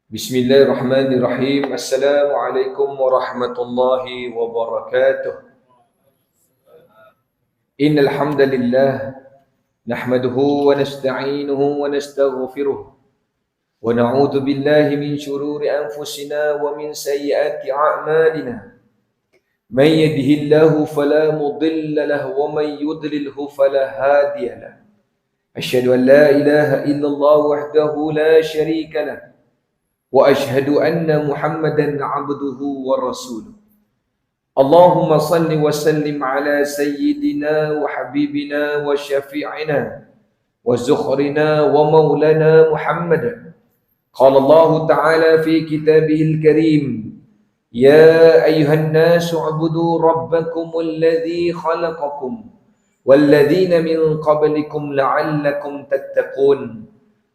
Bismillahirrahmanirrahim. Assalamualaikum warahmatullahi wabarakatuh. Innal hamdalillah nahmaduhu wa nasta'inuhu wa nastaghfiruh wa na'udzu billahi min shururi anfusina wa min sayyiati a'malina. May yahdihillahu fala mudilla lahu wa may yudlilhu fala hadiya lahu. Asyhadu an la ilaha illallah wahdahu la syarika lahu وأشهد أن محمدا عبده ورسوله اللهم صل وسلم على سيدنا وحبيبنا وشفيعنا وزخرنا ومولانا محمد. قال الله تعالى في كتابه الكريم يا أيها الناس اعبدوا ربكم الذي خلقكم والذين من قبلكم لعلكم تتقون.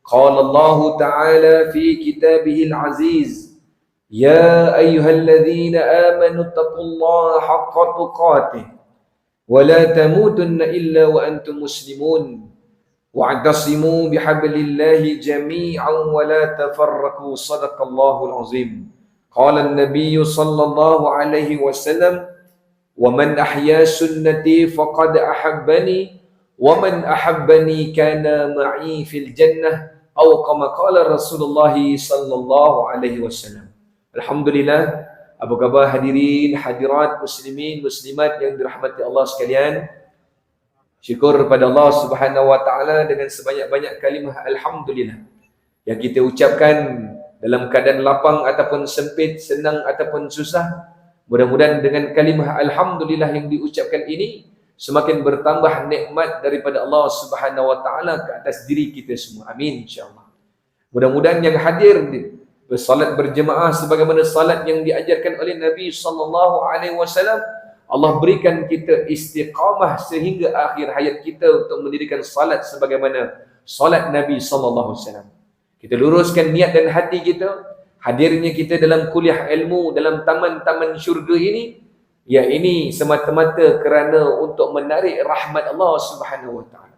قال الله تعالى في كتابه العزيز يا أيها الذين آمنوا اتقوا الله حق تقاته ولا تموتن إلا وأنتم مسلمون واعتصموا بحبل الله جميعا ولا تفرقوا. صدق الله العظيم. قال النبي صلى الله عليه وسلم ومن أحيا سنتي فقد أحبني ومن أحبني كان معي في الجنة atau kama qala Rasulullah sallallahu alaihi wasallam. Alhamdulillah, apa khabar hadirin hadirat muslimin muslimat yang dirahmati Allah sekalian. Syukur pada Allah Subhanahu wa taala dengan sebanyak-banyak kalimah alhamdulillah yang kita ucapkan dalam keadaan lapang ataupun sempit, senang ataupun susah. Mudah-mudahan dengan kalimah alhamdulillah yang diucapkan ini semakin bertambah nikmat daripada Allah Subhanahu wa taala ke atas diri kita semua. Amin insya-Allah. Mudah-mudahan yang hadir bersalat berjemaah sebagaimana salat yang diajarkan oleh Nabi sallallahu alaihi wasallam, Allah berikan kita istiqamah sehingga akhir hayat kita untuk mendirikan salat sebagaimana salat Nabi sallallahu alaihi wasallam. Kita luruskan niat dan hati kita, hadirnya kita dalam kuliah ilmu dalam taman-taman syurga ini, ya ini semata-mata kerana untuk menarik rahmat Allah Subhanahu wa taala.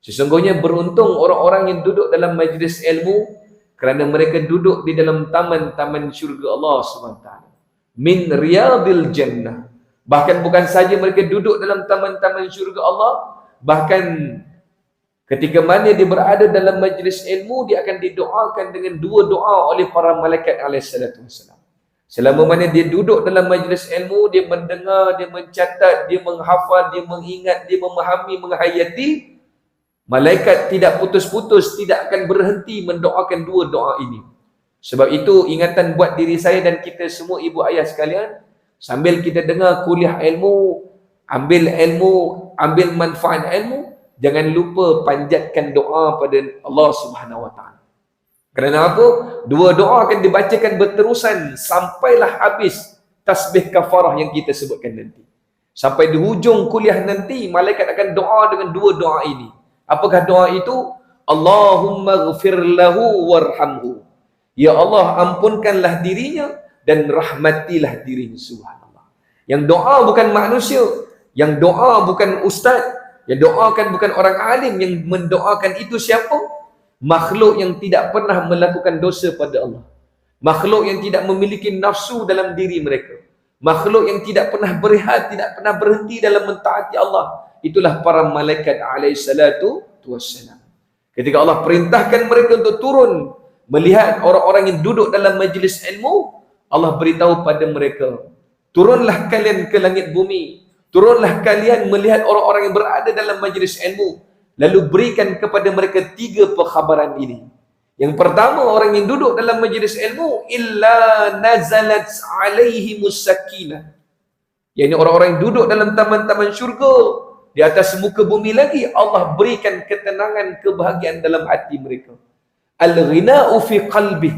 Sesungguhnya beruntung orang-orang yang duduk dalam majlis ilmu kerana mereka duduk di dalam taman-taman syurga Allah Subhanahu wa taala. Min riyadil jannah. Bahkan bukan saja mereka duduk dalam taman-taman syurga Allah, bahkan ketika mana dia berada dalam majlis ilmu, dia akan didoakan dengan dua doa oleh para malaikat alaihi salatu wassalam. Selama mana dia duduk dalam majlis ilmu, dia mendengar, dia mencatat, dia menghafal, dia mengingat, dia memahami, menghayati, malaikat tidak putus-putus, tidak akan berhenti mendoakan dua doa ini. Sebab itu ingatan buat diri saya dan kita semua ibu ayah sekalian, sambil kita dengar kuliah ilmu, ambil manfaat ilmu, jangan lupa panjatkan doa pada Allah Subhanahu wa taala. Kerana apa? Dua doa akan dibacakan berterusan sampailah habis tasbih kafarah yang kita sebutkan nanti. Sampai di hujung kuliah nanti, malaikat akan doa dengan dua doa ini. Apakah doa itu? Allahumma ghfir lahu warhamhu. Ya Allah, ampunkanlah dirinya dan rahmatilah dirinya. Subhanallah. Yang doa bukan manusia, yang doa bukan ustaz, yang doakan bukan orang alim, yang mendoakan itu siapa? Makhluk yang tidak pernah melakukan dosa pada Allah. Makhluk yang tidak memiliki nafsu dalam diri mereka. Makhluk yang tidak pernah berehat, tidak pernah berhenti dalam mentaati Allah. Itulah para malaikat alaihi salatu wassalam. Ketika Allah perintahkan mereka untuk turun melihat orang-orang yang duduk dalam majlis ilmu, Allah beritahu pada mereka, turunlah kalian ke langit bumi, turunlah kalian melihat orang-orang yang berada dalam majlis ilmu, lalu berikan kepada mereka tiga perkhabaran ini. Yang pertama, orang yang duduk dalam majlis ilmu, illa nazalat alaihimus sakinah. Yang orang-orang yang duduk dalam taman-taman syurga, di atas muka bumi lagi, Allah berikan ketenangan, kebahagiaan dalam hati mereka. Al-ghina'u fi qalbih.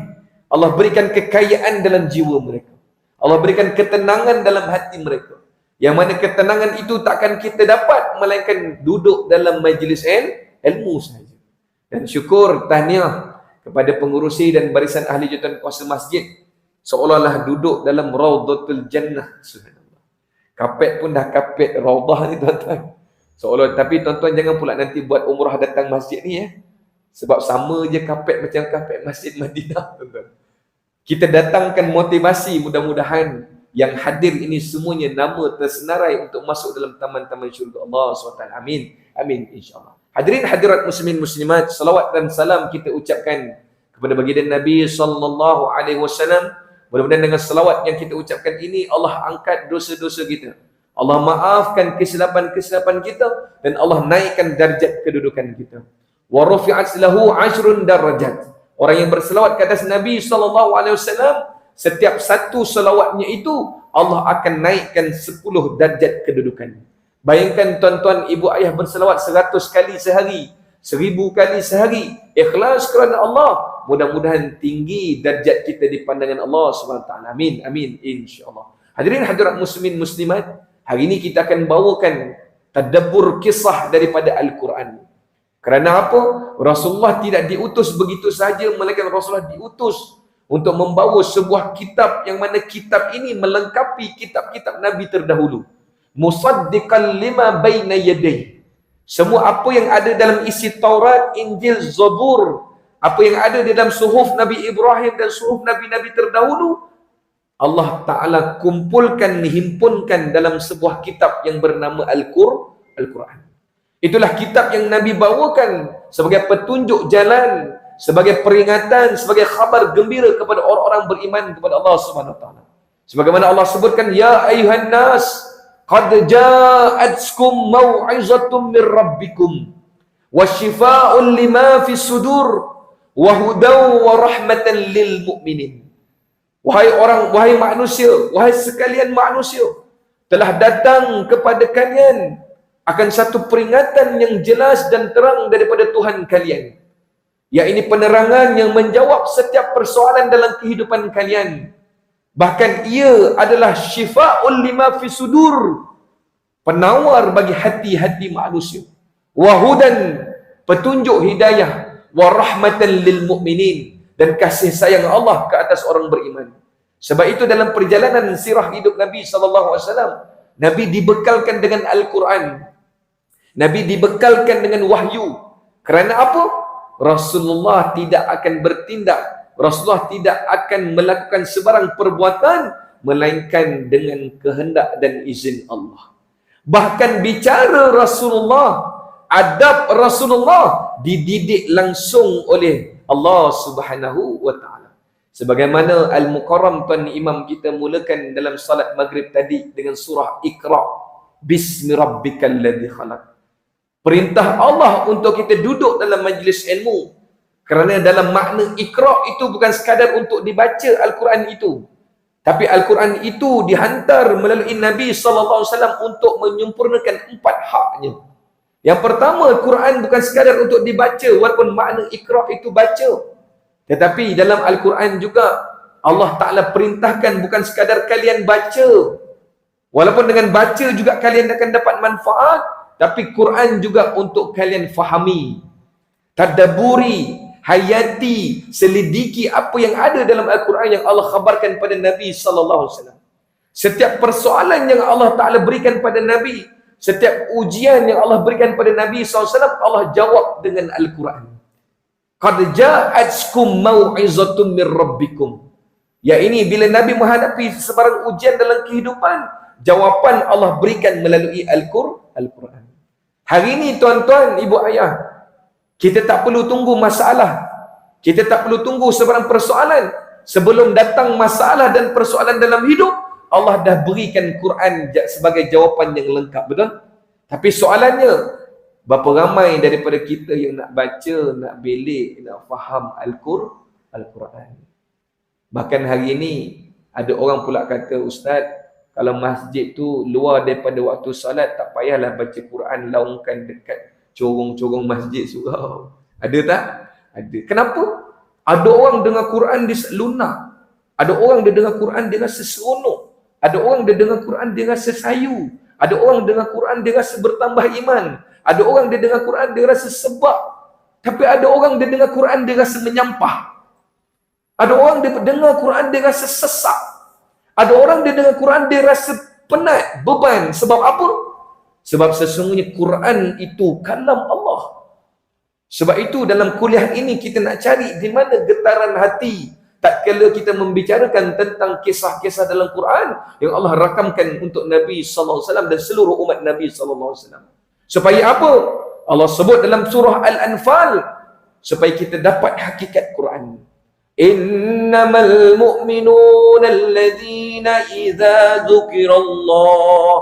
Allah berikan kekayaan dalam jiwa mereka. Allah berikan ketenangan dalam hati mereka. Yang mana ketenangan itu takkan kita dapat melainkan duduk dalam majlis ilmu saja. Dan syukur, tahniah kepada pengurusi dan barisan ahli jawatan kuasa masjid, seolah-olah duduk dalam Raudhatul Jannah. Subhanallah. Kapet pun dah kapet Raudhah ni tuan-tuan. Seolah, tapi tuan-tuan jangan pula nanti buat umrah datang masjid ni ya. Sebab sama je kapet macam kapet Masjid Madinah tuan-tuan. Kita datangkan motivasi, mudah-mudahan yang hadir ini semuanya nama tersenarai untuk masuk dalam taman-taman syurga Allah SWT. Amin. Amin insya-Allah. Hadirin hadirat muslimin muslimat, salawat dan salam kita ucapkan kepada baginda Nabi sallallahu alaihi wasallam. Mudah-mudahan dengan salawat yang kita ucapkan ini Allah angkat dosa-dosa kita. Allah maafkan kesilapan-kesilapan kita dan Allah naikkan darjat kedudukan kita. Wa rufi'at lahu 'ashrun darajat. Orang yang berselawat ke atas Nabi SAW, setiap satu selawatnya itu Allah akan naikkan 10 darjat kedudukan. Bayangkan tuan-tuan ibu ayah berselawat 100 kali sehari, 1000 kali sehari, ikhlas kerana Allah. Mudah-mudahan tinggi darjat kita di pandangan Allah SWT. Amin, amin, insyaAllah. Hadirin hadirat muslimin muslimat, hari ini kita akan bawakan tadabbur kisah daripada Al-Quran. Kerana apa? Rasulullah tidak diutus begitu sahaja, melainkan Rasulullah diutus untuk membawa sebuah kitab yang mana kitab ini melengkapi kitab-kitab Nabi terdahulu. Musaddiqan lima baina yadayhi. Semua apa yang ada dalam isi Taurat, Injil, Zabur, apa yang ada di dalam suhuf Nabi Ibrahim dan suhuf Nabi-Nabi terdahulu, Allah Ta'ala kumpulkan, himpunkan dalam sebuah kitab yang bernama Al-Quran. Itulah kitab yang Nabi bawakan sebagai petunjuk jalan, sebagai peringatan, sebagai khabar gembira kepada orang-orang beriman kepada Allah Subhanahu wa taala. Sebagaimana Allah sebutkan, ya ayuhan nas qad ja'atkum mau'izatun mir rabbikum wa shifaa'un lima fis sudur wa hudaw wa rahmatan lil mu'minin. Wahai manusia, wahai sekalian manusia, telah datang kepada kalian akan satu peringatan yang jelas dan terang daripada Tuhan kalian, yakni penerangan yang menjawab setiap persoalan dalam kehidupan kalian. Bahkan ia adalah syifa'ul lima fi sudur, penawar bagi hati-hati manusia. Wahudan, petunjuk hidayah. Warahmatan lil mu'minin, dan kasih sayang Allah ke atas orang beriman. Sebab itu dalam perjalanan sirah hidup Nabi SAW, Nabi dibekalkan dengan Al-Quran. Nabi dibekalkan dengan wahyu. Kerana apa? Rasulullah tidak akan bertindak, Rasulullah tidak akan melakukan sebarang perbuatan melainkan dengan kehendak dan izin Allah. Bahkan bicara Rasulullah, adab Rasulullah dididik langsung oleh Allah Subhanahu wa taala. Sebagaimana Al-Mukarram tuan imam kita mulakan dalam salat maghrib tadi dengan surah Iqra, Bismi rabbikal ladzi khalaq. Perintah Allah untuk kita duduk dalam majlis ilmu. Kerana dalam makna Iqra itu bukan sekadar untuk dibaca Al-Quran itu, tapi Al-Quran itu dihantar melalui Nabi SAW untuk menyempurnakan 4 haknya. Yang pertama, Al-Quran bukan sekadar untuk dibaca, walaupun makna Iqra itu baca, tetapi dalam Al-Quran juga Allah Ta'ala perintahkan bukan sekadar kalian baca, walaupun dengan baca juga kalian akan dapat manfaat, tapi Quran juga untuk kalian fahami, tadabburi, hayati, selidiki apa yang ada dalam Al-Quran yang Allah khabarkan pada Nabi SAW. Setiap persoalan yang Allah Ta'ala berikan pada Nabi, setiap ujian yang Allah berikan pada Nabi SAW, Allah jawab dengan Al-Quran. Qad ja'atkum mau'izatun mir rabbikum. Ya, ini bila Nabi menghadapi sebarang ujian dalam kehidupan, jawapan Allah berikan melalui Al-Quran. Hari ini tuan-tuan, ibu ayah, kita tak perlu tunggu masalah, kita tak perlu tunggu sebarang persoalan. Sebelum datang masalah dan persoalan dalam hidup, Allah dah berikan Quran sebagai jawapan yang lengkap, betul? Tapi soalannya, berapa ramai daripada kita yang nak baca, nak belik, nak faham Al-Quran? Bahkan hari ini ada orang pula kata, Ustaz, kalau masjid tu luar daripada waktu salat, tak payahlah baca Quran, laungkan dekat corong-corong masjid surau. Ada tak? Ada. Kenapa? Ada orang dengar Quran dia lunak. Ada orang dia dengar Quran dia rasa seronok. Ada orang dia dengar Quran dia rasa sayu. Ada orang dengar Quran dia rasa bertambah iman. Ada orang dia dengar Quran dia rasa sebab. Tapi ada orang dia dengar Quran dia rasa menyampah. Ada orang dia dengar Quran dia rasa sesak. Ada orang dia dengar Quran dia rasa penat, beban. Sebab apa? Sebab sesungguhnya Quran itu kalam Allah. Sebab itu dalam kuliah ini kita nak cari di mana getaran hati, Tak kala kita membicarakan tentang kisah-kisah dalam Quran yang Allah rakamkan untuk Nabi sallallahu alaihi wasallam dan seluruh umat Nabi sallallahu alaihi wasallam. Supaya apa? Allah sebut dalam surah Al-Anfal supaya kita dapat hakikat Quran. Innamal mu'minuna alladhina idza dzukirallah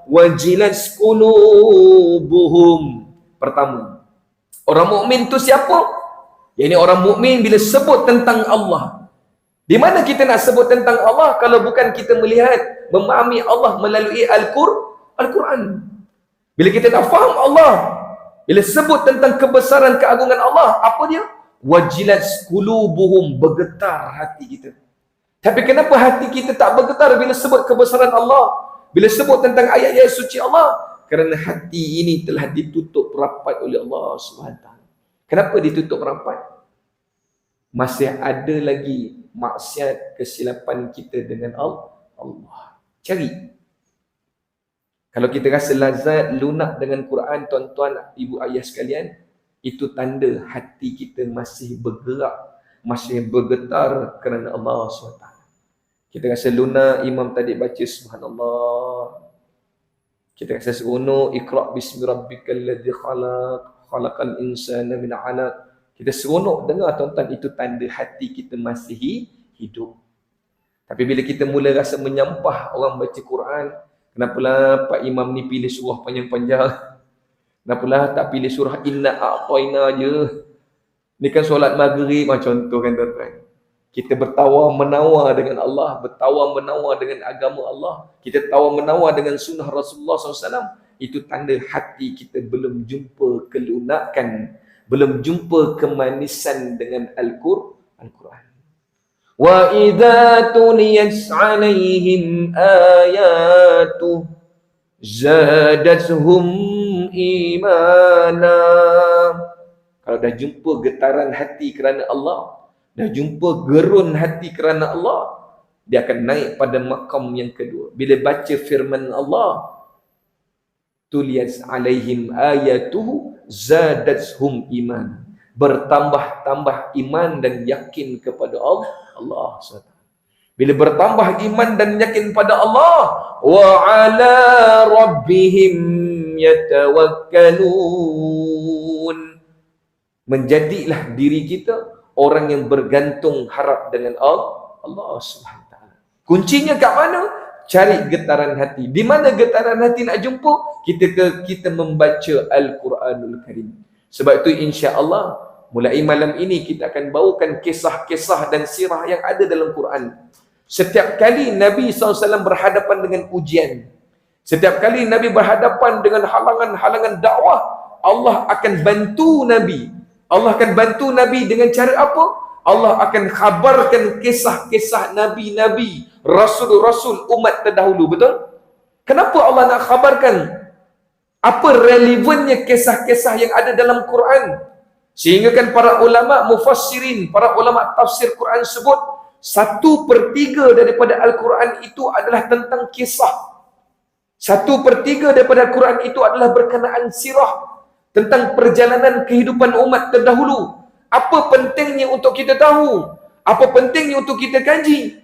wajilat qulubuhum. Pertama, orang mukmin itu siapa? Yakni orang mukmin bila sebut tentang Allah. Di mana kita nak sebut tentang Allah kalau bukan kita melihat, memahami Allah melalui Al-Quran. Bila kita nak faham Allah, bila sebut tentang kebesaran keagungan Allah, apa dia? Wajilat qulubuhum, bergetar hati kita. Tapi kenapa hati kita tak bergetar bila sebut kebesaran Allah? Bila sebut tentang ayat-ayat suci Allah? Kerana hati ini telah ditutup rapat oleh Allah SWT. Kenapa ditutup rapat? Masih ada lagi maksiat, kesilapan kita dengan Allah. Cari. Kalau kita rasa lazat, lunak dengan Quran, tuan-tuan, ibu ayah sekalian, itu tanda hati kita masih bergerak, masih bergetar kerana Allah SWT. Kita rasa lunak, imam tadi baca subhanallah. Kita rasa seronok, iqra' bismi rabbikal ladzi khalaq, khalaqal insana min 'alaq. Kita seronok dengar tuan-tuan, itu tanda hati kita masih hidup. Tapi bila kita mula rasa menyampah orang baca Quran, kenapalah Pak Imam ni pilih surah panjang-panjang? Kenapalah tak pilih surah Inna A'tayna je? Ni kan solat maghrib macam contoh kan tuan-tuan. Kita bertawar-menawar dengan Allah, bertawar-menawar dengan agama Allah, kita tawar-menawar dengan sunnah Rasulullah SAW. Itu tanda hati kita belum jumpa kelunakan, belum jumpa kemanisan dengan Al-Quran. Wa idza tuliyat 'alaihim ayatu zadatuhum imana. Kalau dah jumpa getaran hati kerana Allah, dah jumpa gerun hati kerana Allah, dia akan naik pada makam yang kedua. Bila baca firman Allah, tuliyat 'alaihim ayatuhu zadatuhum iman, bertambah-tambah iman dan yakin kepada Allah SWT. Bila bertambah iman dan yakin pada Allah, wa ala rabbihim yatawakkalun, menjadilah diri kita orang yang bergantung harap dengan Allah SWT. Kuncinya kat mana? Cari getaran hati. Di mana getaran hati nak jumpa? Kita membaca Al-Quranul Karim. Sebab itu insya-Allah mulai malam ini kita akan bawakan kisah-kisah dan sirah yang ada dalam Quran. Setiap kali Nabi SAW berhadapan dengan ujian, setiap kali Nabi berhadapan dengan halangan-halangan dakwah, Allah akan bantu Nabi. Allah akan bantu Nabi dengan cara apa? Allah akan khabarkan kisah-kisah Nabi-Nabi, Rasul-Rasul umat terdahulu. Betul? Kenapa Allah nak khabarkan? Apa relevannya kisah-kisah yang ada dalam Quran? Sehingga kan para ulama mufassirin, para ulama tafsir Quran sebut 1/3 daripada Al-Quran itu adalah tentang kisah. 1/3 daripada Quran itu adalah berkenaan sirah, tentang perjalanan kehidupan umat terdahulu. Apa pentingnya untuk kita tahu? Apa pentingnya untuk kita kaji?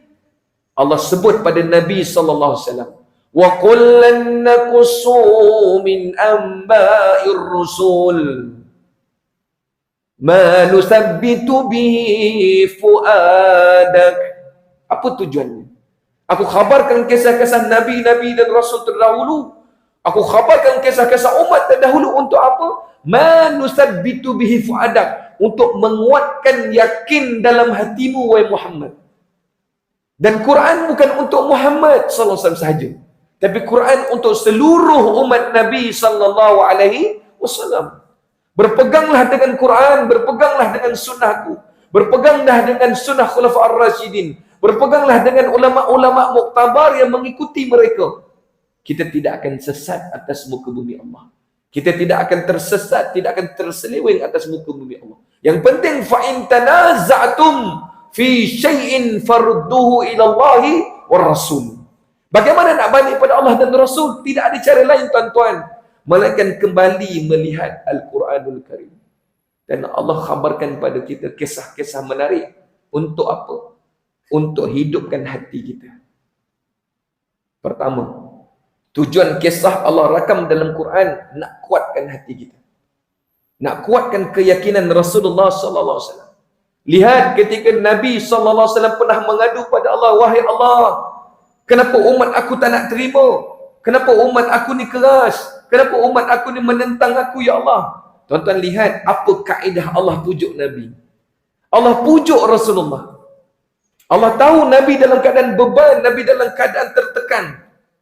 Allah sebut pada Nabi SAW, wa kullan naqussu min amba'ir rusul ma nusabbitu bihi fuadak. Apa tujuannya? Aku khabarkan kisah-kisah Nabi-Nabi dan Rasul terdahulu. Aku khabarkan kisah-kisah umat terdahulu untuk apa? Ma nusabbitu bihi fuadak, untuk menguatkan yakin dalam hatimu wahai Muhammad. Dan Quran bukan untuk Muhammad sallallahu alaihi wasallam sahaja, tapi Quran untuk seluruh umat Nabi sallallahu alaihi wasallam. Berpeganglah dengan Quran, berpeganglah dengan sunnahku, berpeganglah dengan sunnah Khulafaur Rasyidin, berpeganglah dengan ulama-ulama muktabar yang mengikuti mereka. Kita tidak akan sesat atas muka bumi Allah. Kita tidak akan tersesat, tidak akan terseleweng atas muka bumi Allah. Yang penting fa in tanaza'tum fi syai'in farudduhu ila Allahi war Rasul. Bagaimana nak balik pada Allah dan Rasul? Tidak ada cara lain tuan-tuan, melainkan kembali melihat Al-Quranul Karim. Dan Allah khabarkan pada kita kisah-kisah menarik. Untuk apa? Untuk hidupkan hati kita. Pertama, tujuan kisah Allah rakam dalam Quran nak kuatkan hati kita. Nak kuatkan keyakinan Rasulullah sallallahu alaihi wasallam. Lihat ketika Nabi sallallahu alaihi wasallam pernah mengadu pada Allah, wahai Allah, kenapa umat aku tak nak terima? Kenapa umat aku ni keras? Kenapa umat aku ni menentang aku, ya Allah? Tuan-tuan lihat apa kaedah Allah pujuk Nabi. Allah pujuk Rasulullah. Allah tahu Nabi dalam keadaan beban, Nabi dalam keadaan tertekan.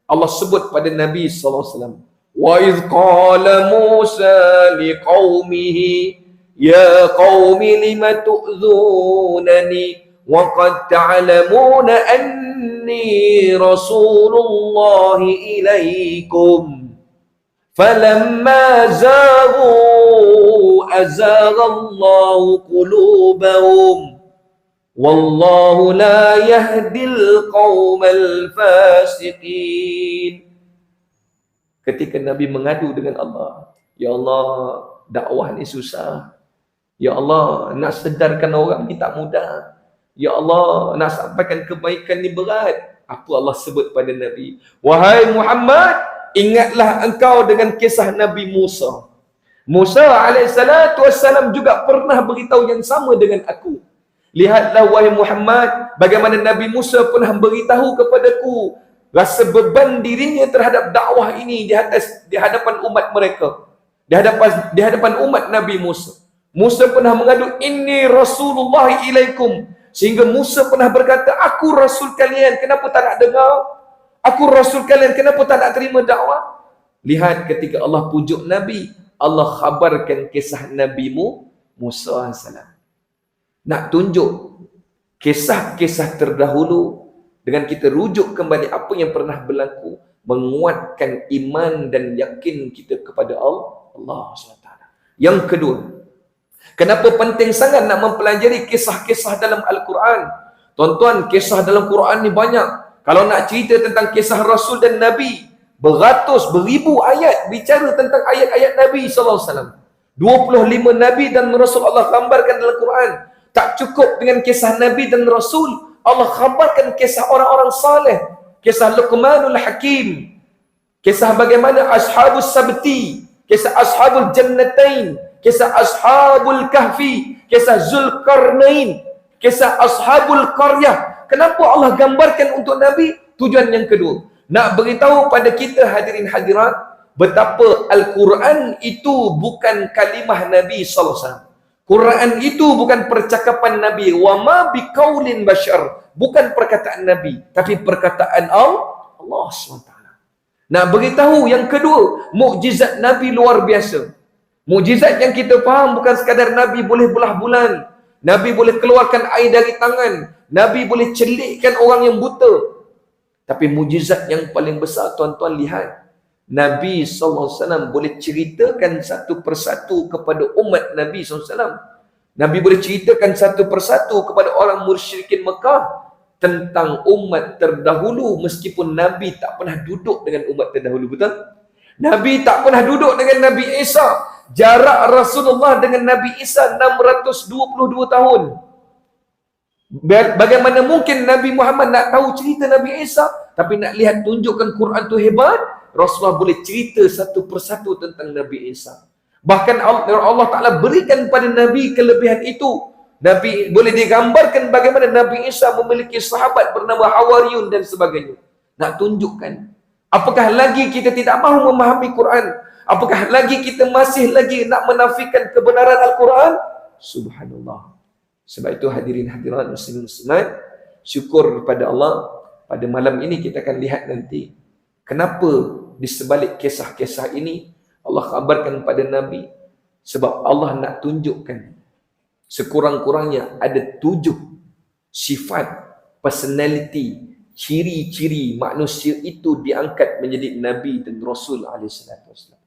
Allah sebut pada Nabi SAW. Wa idh qala Musa liqaumihi ya qaumi lima tu'dhunani wa qad ta'lamuna anni rasulullahi ilaikum. فَلَمَّا زَاغُوا أَزَاغَ اللَّهُ قُلُوبَهُمْ وَاللَّهُ لَا يَهْدِي الْقَوْمَ الْفَاسِقِينَ. Ketika Nabi mengadu dengan Allah, ya Allah, dakwah ni susah. Ya Allah, nak sedarkan orang ni tak mudah. Ya Allah, nak sampaikan kebaikan ni berat. Apa Allah sebut pada Nabi? Wahai Muhammad, ingatlah engkau dengan kisah Nabi Musa. Musa alaihissalam juga pernah beritahu yang sama dengan aku. Lihatlah wahai Muhammad, bagaimana Nabi Musa pernah beritahu kepadaku rasa beban dirinya terhadap dakwah ini di hadapan umat mereka. Di hadapan umat Nabi Musa. Musa pernah mengadu, inni Rasulullah ilaikum. Sehingga Musa pernah berkata, aku Rasul kalian, kenapa tak nak dengar? Aku Rasul kalian, kenapa tak nak terima dakwah? Lihat ketika Allah pujuk Nabi, Allah khabarkan kisah Nabi Musa AS. Nak tunjuk kisah-kisah terdahulu dengan kita rujuk kembali apa yang pernah berlaku, menguatkan iman dan yakin kita kepada Allah SWT. Yang kedua, kenapa penting sangat nak mempelajari kisah-kisah dalam Al-Quran? Tuan-tuan, kisah dalam Quran ni banyak. Kalau nak cerita tentang kisah Rasul dan Nabi, beratus, beribu ayat bicara tentang ayat-ayat Nabi SAW. 25 Nabi dan Rasul Allah gambarkan dalam Quran. Tak cukup dengan kisah Nabi dan Rasul, Allah khabarkan kisah orang-orang saleh. Kisah Luqmanul Hakim. Kisah bagaimana Ashabus Sabti. Kisah Ashabul Jannatain. Kisah Ashabul Kahfi. Kisah Zulkarnain. Kisah Ashabul Qaryah. Kenapa Allah gambarkan untuk Nabi? Tujuan yang kedua, nak beritahu pada kita hadirin hadirat, betapa Al-Quran itu bukan kalimah Nabi SAW. Quran itu bukan percakapan Nabi. Wa ma biqaulin bashar. Bukan perkataan Nabi, tapi perkataan Allah SWT. Nak beritahu yang kedua, mukjizat Nabi luar biasa. Mukjizat yang kita faham bukan sekadar Nabi boleh belah bulan, Nabi boleh keluarkan air dari tangan, Nabi boleh celikkan orang yang buta. Tapi mujizat yang paling besar, tuan-tuan lihat, Nabi SAW boleh ceritakan satu persatu kepada umat Nabi SAW. Nabi boleh ceritakan satu persatu kepada orang musyrikin Mekah tentang umat terdahulu, meskipun Nabi tak pernah duduk dengan umat terdahulu. Betul? Nabi tak pernah duduk dengan Nabi Isa. Jarak Rasulullah dengan Nabi Isa 622 tahun. Bagaimana mungkin Nabi Muhammad nak tahu cerita Nabi Isa, tapi nak lihat tunjukkan Quran tu hebat, Rasulullah boleh cerita satu persatu tentang Nabi Isa. Bahkan Allah Ta'ala berikan pada Nabi kelebihan itu. Nabi boleh digambarkan bagaimana Nabi Isa memiliki sahabat bernama Hawariyun dan sebagainya. Nak tunjukkan, apakah lagi kita tidak mahu memahami Quran? Apakah lagi kita masih lagi nak menafikan kebenaran Al-Quran? Subhanallah. Sebab itu hadirin hadirat muslimin muslimat, syukur kepada Allah, pada malam ini kita akan lihat nanti kenapa di sebalik kisah-kisah ini Allah khabarkan pada Nabi. Sebab Allah nak tunjukkan sekurang-kurangnya ada 7 sifat, personality, ciri-ciri manusia itu diangkat menjadi Nabi dan Rasul alaihissalam.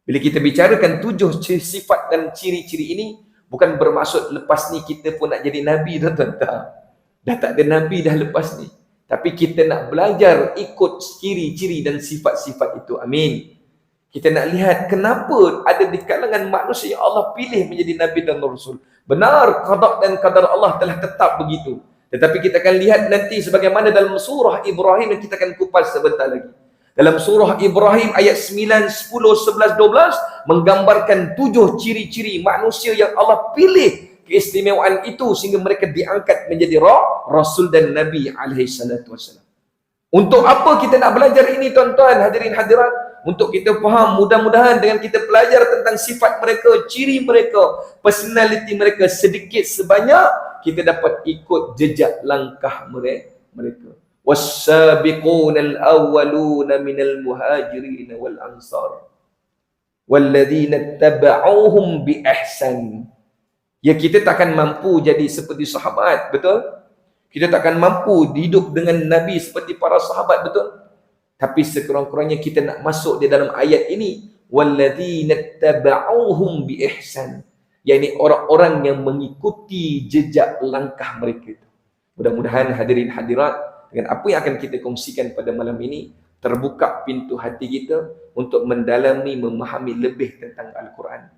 Bila kita bicarakan 7 sifat dan ciri-ciri ini, bukan bermaksud lepas ni kita pun nak jadi Nabi, tuan-tuan. Dah tak ada Nabi dah lepas ni. Tapi kita nak belajar ikut ciri-ciri dan sifat-sifat itu. Amin. Kita nak lihat kenapa ada di kalangan manusia yang Allah pilih menjadi Nabi dan Rasul. Benar, qada dan qadar Allah telah tetap begitu. Tetapi kita akan lihat nanti sebagaimana dalam surah Ibrahim yang kita akan kupas sebentar lagi. Dalam surah Ibrahim ayat 9, 10, 11, 12 menggambarkan 7 ciri-ciri manusia yang Allah pilih keistimewaan itu sehingga mereka diangkat menjadi Rasul dan Nabi alaihi salatu wassalam. Untuk apa kita nak belajar ini tuan-tuan, hadirin hadirat? Untuk kita faham, mudah-mudahan dengan kita belajar tentang sifat mereka, ciri mereka, personality mereka sedikit sebanyak, kita dapat ikut jejak langkah mereka. Was-sabiqunal awwaluna minal muhajirin wal ansar walladzina tabauhum bi ihsan. Ya, kita takkan mampu jadi seperti sahabat, betul? Kita takkan mampu hidup dengan Nabi seperti para sahabat, betul? Tapi sekurang-kurangnya kita nak masuk di dalam ayat ini, walladzina tabauhum bi ihsan, yakni orang-orang yang mengikuti jejak langkah mereka itu. Mudah-mudahan hadirin hadirat, dengan apa yang akan kita kongsikan pada malam ini, terbuka pintu hati kita untuk mendalami, memahami lebih tentang Al-Quran.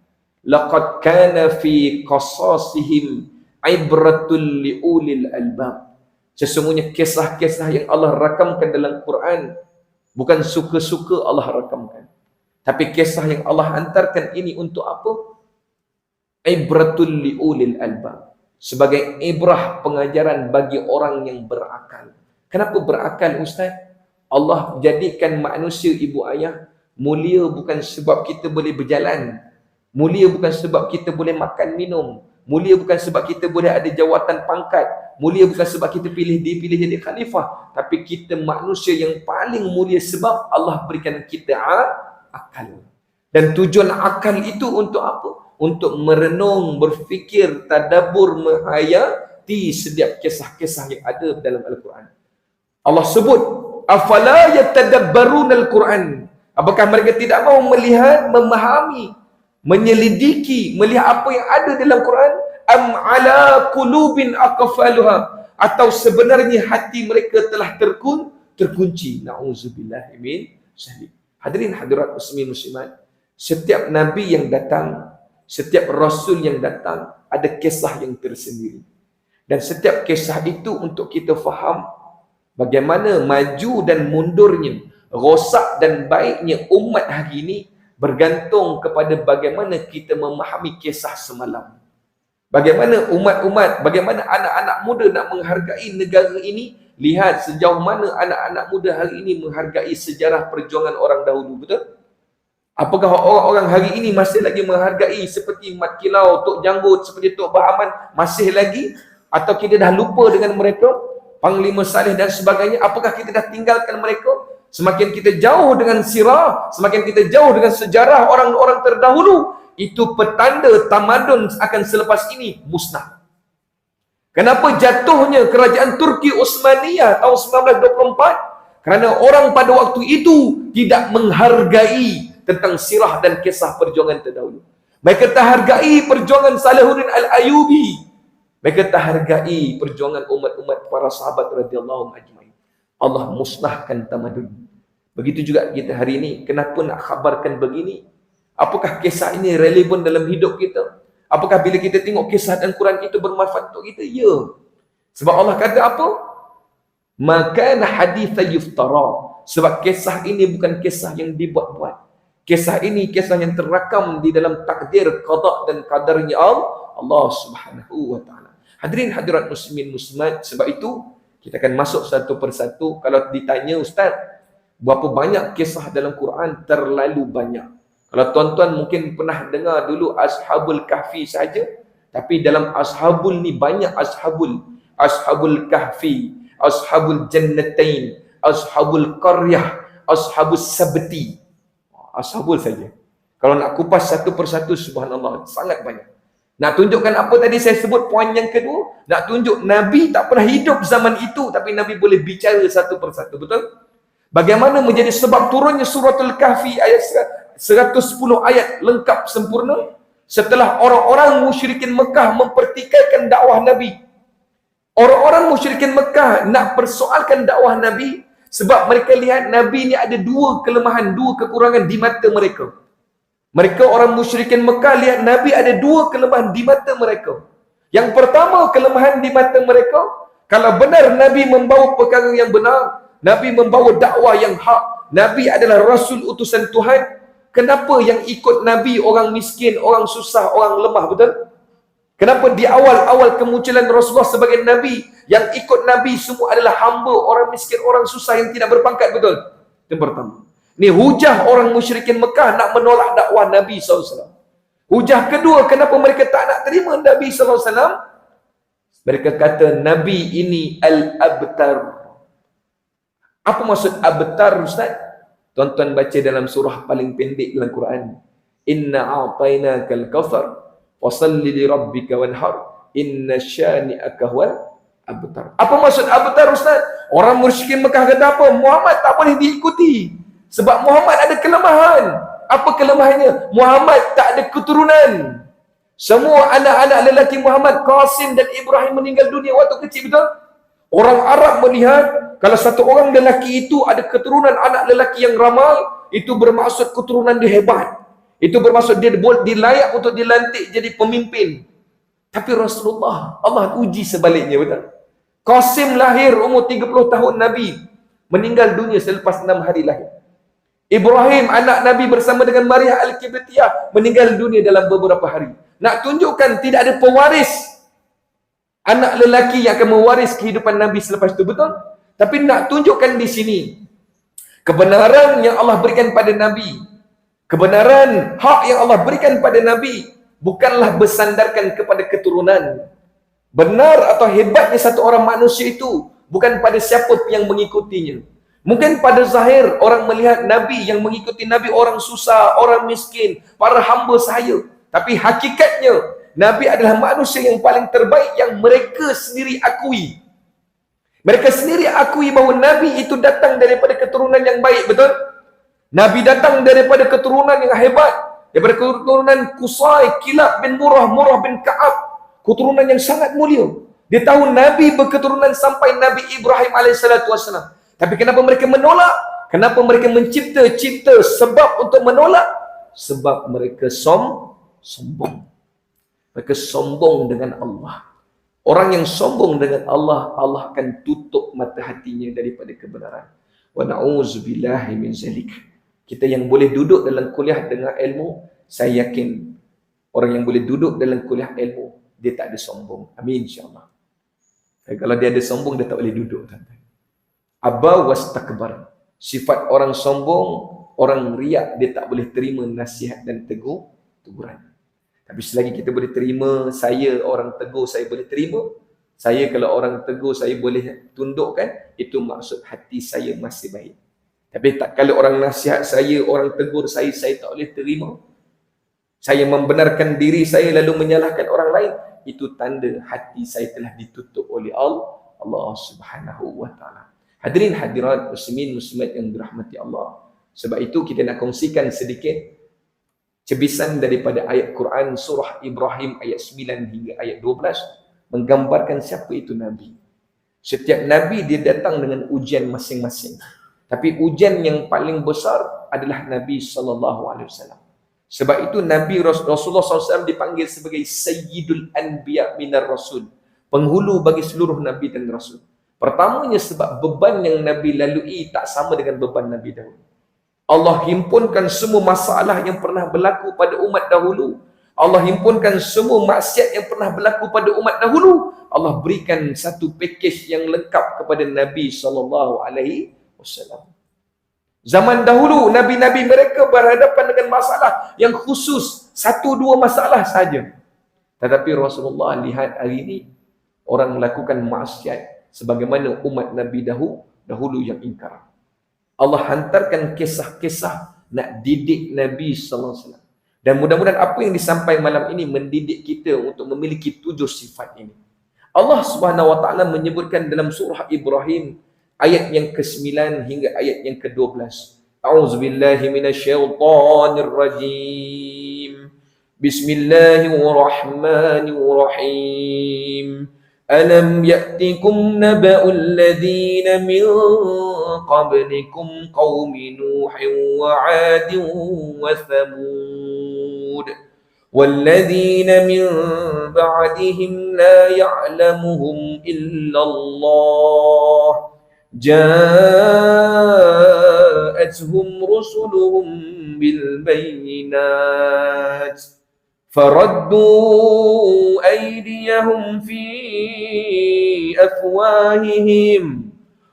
Laqad kana fi qasasihim ibratul liulil albab. Sesungguhnya kisah-kisah yang Allah rakamkan dalam Quran bukan suka-suka Allah rakamkan, tapi kisah yang Allah hantarkan ini untuk apa? Ibratul liulil albab, sebagai ibrah, pengajaran bagi orang yang berakal. Kenapa berakal, Ustaz? Allah jadikan manusia ibu ayah mulia bukan sebab kita boleh berjalan, mulia bukan sebab kita boleh makan minum, mulia bukan sebab kita boleh ada jawatan pangkat, mulia bukan sebab kita dipilih jadi khalifah, tapi kita manusia yang paling mulia sebab Allah berikan kita akal. Dan tujuan akal itu untuk apa? Untuk merenung, berfikir, tadabbur, menghayati setiap kisah-kisah yang ada dalam Al-Quran. Allah sebut, afala yatadabbaruna al-Quran. Apakah mereka tidak mahu melihat, memahami, menyelidiki, melihat apa yang ada dalam Quran? Am ala qulubin aqfaluha, atau sebenarnya hati mereka telah terkunci. Nauzubillahi min dzalik. Hadirin hadirat muslimin muslimat, setiap nabi yang datang, setiap rasul yang datang ada kisah yang tersendiri. Dan setiap kisah itu untuk kita faham bagaimana maju dan mundurnya, rosak dan baiknya umat hari ini bergantung kepada bagaimana kita memahami kisah semalam. Bagaimana umat-umat, bagaimana anak-anak muda nak menghargai negara ini. Lihat sejauh mana anak-anak muda hari ini menghargai sejarah perjuangan orang dahulu, betul? Apakah orang-orang hari ini masih lagi menghargai seperti Mat Kilau, Tok Janggut, seperti Tok Bahaman? Masih lagi? Atau kita dah lupa dengan mereka? Panglima Saleh dan sebagainya, apakah kita dah tinggalkan mereka? Semakin kita jauh dengan sirah, semakin kita jauh dengan sejarah orang-orang terdahulu, itu petanda tamadun akan selepas ini musnah. Kenapa jatuhnya kerajaan Turki Osmaniyah tahun 1924? Kerana orang pada waktu itu tidak menghargai tentang sirah dan kisah perjuangan terdahulu. Mereka tak hargai perjuangan Salahuddin Al-Ayyubi. Mereka tak hargai perjuangan umat-umat para sahabat radhiyallahu ajmain. Allah musnahkan tamadun. Begitu juga kita hari ini. Kenapa nak khabarkan begini? Apakah kisah ini relevan dalam hidup kita? Apakah bila kita tengok kisah dan Quran itu bermanfaat untuk kita? Ya. Sebab Allah kata apa? Maka haditha yuftara. Sebab kisah ini bukan kisah yang dibuat-buat. Kisah ini kisah yang terakam di dalam takdir, qada dan qadarnya Allah Subhanahu wa taala. Hadirin hadirat muslimin muslimat, sebab itu kita akan masuk satu persatu. Kalau ditanya, Ustaz, berapa banyak kisah dalam Quran? Terlalu banyak. Kalau tuan-tuan mungkin pernah dengar dulu Ashabul Kahfi saja, tapi dalam Ashabul ni banyak Ashabul. Ashabul Kahfi, Ashabul Jannatain, Ashabul Qaryah, Ashabul Sabti. Ashabul saja. Kalau nak kupas satu persatu, subhanallah, sangat banyak. Nak tunjukkan apa tadi saya sebut poin yang kedua? Nak tunjuk Nabi tak pernah hidup zaman itu, tapi Nabi boleh bicara satu persatu, betul? Bagaimana menjadi sebab turunnya suratul Kahfi ayat 110 ayat lengkap sempurna setelah orang-orang musyrikin Mekah mempertikaikan dakwah Nabi. Orang-orang musyrikin Mekah nak persoalkan dakwah Nabi, Sebab mereka lihat Nabi ni ada dua kelemahan, dua kekurangan di mata mereka. Mereka orang musyrikin Mekah lihat Nabi ada dua kelemahan di mata mereka. Yang pertama kelemahan di mata mereka, kalau benar Nabi membawa perkara yang benar, Nabi membawa dakwah yang hak, Nabi adalah Rasul utusan Tuhan, kenapa yang ikut Nabi orang miskin, orang susah, orang lemah, betul? Kenapa di awal-awal kemunculan Rasulullah sebagai Nabi, yang ikut Nabi semua adalah hamba, orang miskin, orang susah yang tidak berpangkat, betul? Yang pertama. Ini hujah orang musyrikin Mekah nak menolak dakwah Nabi SAW. Hujah kedua, kenapa mereka tak nak terima Nabi SAW? Mereka kata Nabi ini al-abtar. Apa maksud abtar, Ustaz? Tuan-tuan baca dalam surah paling pendek dalam Quran. Inna a'tainakal kautsar fasalli li rabbika wanhar inna syani'aka huwal abtar. Apa maksud abtar, Ustaz? Orang musyrikin Mekah kata apa? Muhammad tak boleh diikuti sebab Muhammad ada kelemahan. Apa kelemahannya? Muhammad tak ada keturunan. Semua anak-anak lelaki Muhammad, Qasim dan Ibrahim meninggal dunia waktu kecil, betul? Orang Arab melihat kalau satu orang lelaki itu ada keturunan anak lelaki yang ramal, itu bermaksud keturunan dia hebat. Itu bermaksud dia layak untuk dilantik jadi pemimpin. Tapi Rasulullah, Allah uji sebaliknya, betul? Qasim lahir umur 30 tahun Nabi, meninggal dunia selepas 6 hari lahir. Ibrahim, anak Nabi bersama dengan Maria Al-Kibtiyah, meninggal dunia dalam beberapa hari. Nak tunjukkan tidak ada pewaris anak lelaki yang akan mewaris kehidupan Nabi selepas itu, betul? Tapi nak tunjukkan di sini kebenaran yang Allah berikan pada Nabi, kebenaran hak yang Allah berikan pada Nabi bukanlah bersandarkan kepada keturunan. Benar atau hebatnya satu orang manusia itu bukan pada siapa yang mengikutinya. Mungkin pada zahir orang melihat Nabi yang mengikuti Nabi orang susah, orang miskin, para hamba sahaya. Tapi hakikatnya Nabi adalah manusia yang paling terbaik yang mereka sendiri akui. Mereka sendiri akui bahawa Nabi itu datang daripada keturunan yang baik, betul? Nabi datang daripada keturunan yang hebat, daripada keturunan Qusay, Kilab bin Murrah, Murrah bin Ka'ab, keturunan yang sangat mulia. Dia tahu Nabi berketurunan sampai Nabi Ibrahim AS. Tapi kenapa mereka menolak? Kenapa mereka mencipta-cipta sebab untuk menolak? Sebab mereka sombong. Mereka sombong dengan Allah. Orang yang sombong dengan Allah, Allah akan tutup mata hatinya daripada kebenaran. Wa na'udzubillahi min zalik. Kita yang boleh duduk dalam kuliah dengan ilmu, saya yakin orang yang boleh duduk dalam kuliah ilmu, dia tak ada sombong. Amin, insyaAllah. Kalau dia ada sombong, dia tak boleh duduk. Aba wastakbar. Sifat orang sombong, orang riak, dia tak boleh terima nasihat dan teguran. Tapi selagi kita boleh terima, saya orang tegur, saya boleh terima. Saya kalau orang tegur, saya boleh tundukkan. Itu maksud hati saya masih baik. Tapi tak kalau orang nasihat saya, orang tegur saya tak boleh terima. Saya membenarkan diri saya lalu menyalahkan orang lain. Itu tanda hati saya telah ditutup oleh Allah Subhanahu wa ta'ala. Hadirin hadirat muslimin muslimat yang dirahmati Allah. Sebab itu kita nak kongsikan sedikit cebisan daripada ayat Quran surah Ibrahim ayat 9 hingga ayat 12 menggambarkan siapa itu Nabi. Setiap Nabi dia datang dengan ujian masing-masing. Tapi ujian yang paling besar adalah Nabi SAW. Sebab itu Nabi Rasulullah SAW dipanggil sebagai Sayyidul Anbiya minar Rasul. Penghulu bagi seluruh Nabi dan Rasul. Pertamanya sebab beban yang Nabi lalui tak sama dengan beban Nabi dahulu. Allah himpunkan semua masalah yang pernah berlaku pada umat dahulu. Allah himpunkan semua maksiat yang pernah berlaku pada umat dahulu. Allah berikan satu pakej yang lengkap kepada Nabi SAW. Zaman dahulu, Nabi-Nabi mereka berhadapan dengan masalah yang khusus. 1-2 masalah saja. Tetapi Rasulullah lihat hari ini, orang melakukan maksiat sebagaimana umat Nabi dahulu yang ingkar. Allah hantarkan kisah-kisah nak didik Nabi SAW. Dan mudah-mudahan apa yang disampaikan malam ini mendidik kita untuk memiliki 7 sifat ini. Allah Subhanahu wa ta'ala menyebutkan dalam surah Ibrahim ayat yang ke-9 hingga ayat yang ke-12. A'udzubillahi minasyaitonir rajim. Bismillahirrahmanirrahim. Alam ya'tikum naba'ul ladzina min قبلكم قوم نوح وعاد وثمود والذين من بعدهم لا يعلمهم إلا الله جاءتهم رسلهم بالبينات فردوا أيديهم في أفواههم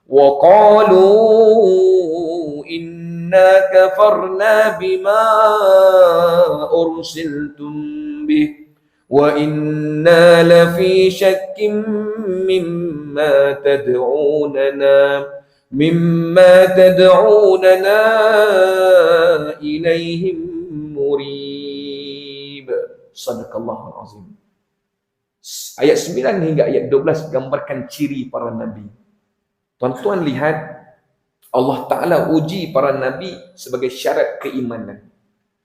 وقالوا إنا كفرنا بما أرسلتم به وإنا لفي شك مما تدعوننا إليه مريب. Sadaqallahul Azim. Ayat 9 hingga ayat 12 gambarkan ciri para nabi. Tuan-tuan lihat, Allah Ta'ala uji para nabi sebagai syarat keimanan.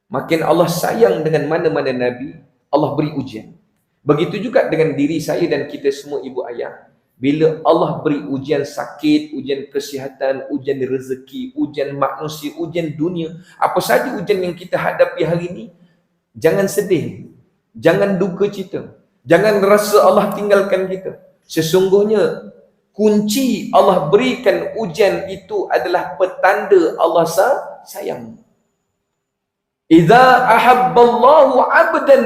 Makin Allah sayang dengan mana-mana nabi, Allah beri ujian. Begitu juga dengan diri saya dan kita semua ibu ayah. Bila Allah beri ujian sakit, ujian kesihatan, ujian rezeki, ujian manusia, ujian dunia, apa saja ujian yang kita hadapi hari ini, jangan sedih, jangan duka cita, jangan rasa Allah tinggalkan kita. Sesungguhnya kunci Allah berikan ujian itu adalah petanda Allah sayang. Idza ahabballahu 'abdan,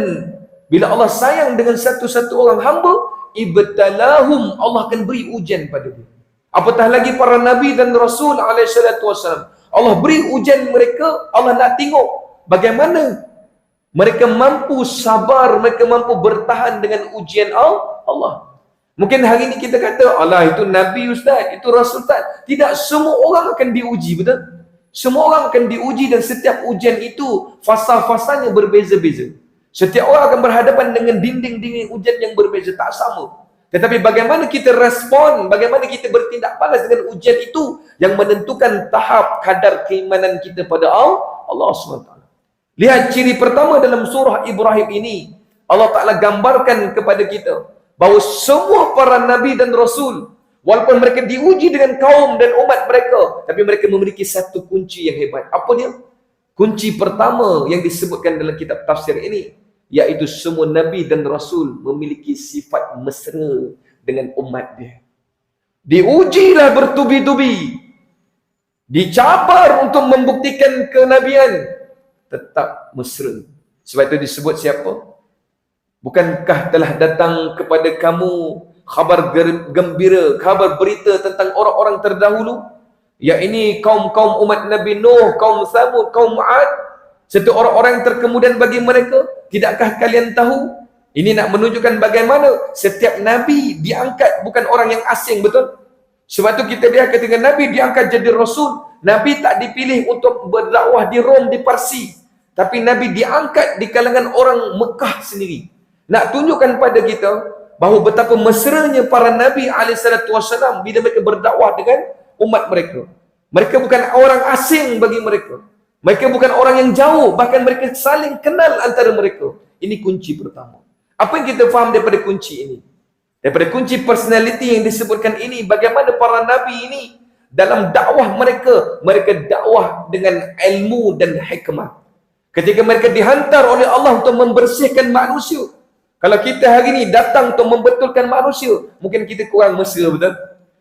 bila Allah sayang dengan satu-satu orang hamba, ibtalahum, Allah akan beri ujian pada dia. Apatah lagi para nabi dan rasul alaihi salatu wasallam, Allah beri ujian mereka. Allah nak tengok bagaimana mereka mampu sabar, mereka mampu bertahan dengan ujian Allah. Mungkin hari ini kita kata, alah itu nabi ustaz, itu rasul ustaz. Tidak, semua orang akan diuji, betul? Semua orang akan diuji dan setiap ujian itu fasa-fasanya berbeza-beza. Setiap orang akan berhadapan dengan dinding-dinding ujian yang berbeza, tak sama. Tetapi bagaimana kita respon, bagaimana kita bertindak balas dengan ujian itu yang menentukan tahap kadar keimanan kita pada Allah SWT. Lihat ciri pertama dalam surah Ibrahim ini. Allah Ta'ala gambarkan kepada kita bahawa semua para nabi dan rasul, walaupun mereka diuji dengan kaum dan umat mereka, tapi mereka memiliki satu kunci yang hebat. Apa dia? Kunci pertama yang disebutkan dalam kitab tafsir ini, iaitu semua nabi dan rasul memiliki sifat mesra dengan umat dia. Diujilah bertubi-tubi, dicabar untuk membuktikan kenabian, tetap mesra. Sebab itu disebut siapa? Bukankah telah datang kepada kamu khabar gembira, khabar berita tentang orang-orang terdahulu, yakni kaum-kaum umat Nabi Nuh, kaum Thamud, kaum 'Ad, serta orang-orang yang terkemudian bagi mereka? Tidakkah kalian tahu? Ini nak menunjukkan bagaimana setiap nabi diangkat bukan orang yang asing, betul? Sebab tu kita lihat ketika nabi diangkat jadi rasul, nabi tak dipilih untuk berdakwah di Rom, di Parsi, tapi nabi diangkat di kalangan orang Mekah sendiri. Nak tunjukkan pada kita bahawa betapa mesranya para nabi alaihissalam bila mereka berdakwah dengan umat mereka. Mereka bukan orang asing bagi mereka. Mereka bukan orang yang jauh, bahkan mereka saling kenal antara mereka. Ini kunci pertama. Apa yang kita faham daripada kunci ini? Daripada kunci personality yang disebutkan ini, bagaimana para nabi ini dalam dakwah mereka, mereka dakwah dengan ilmu dan hikmah. Ketika mereka dihantar oleh Allah untuk membersihkan manusia. Kalau kita hari ini datang untuk membetulkan manusia, mungkin kita kurang mesra, betul?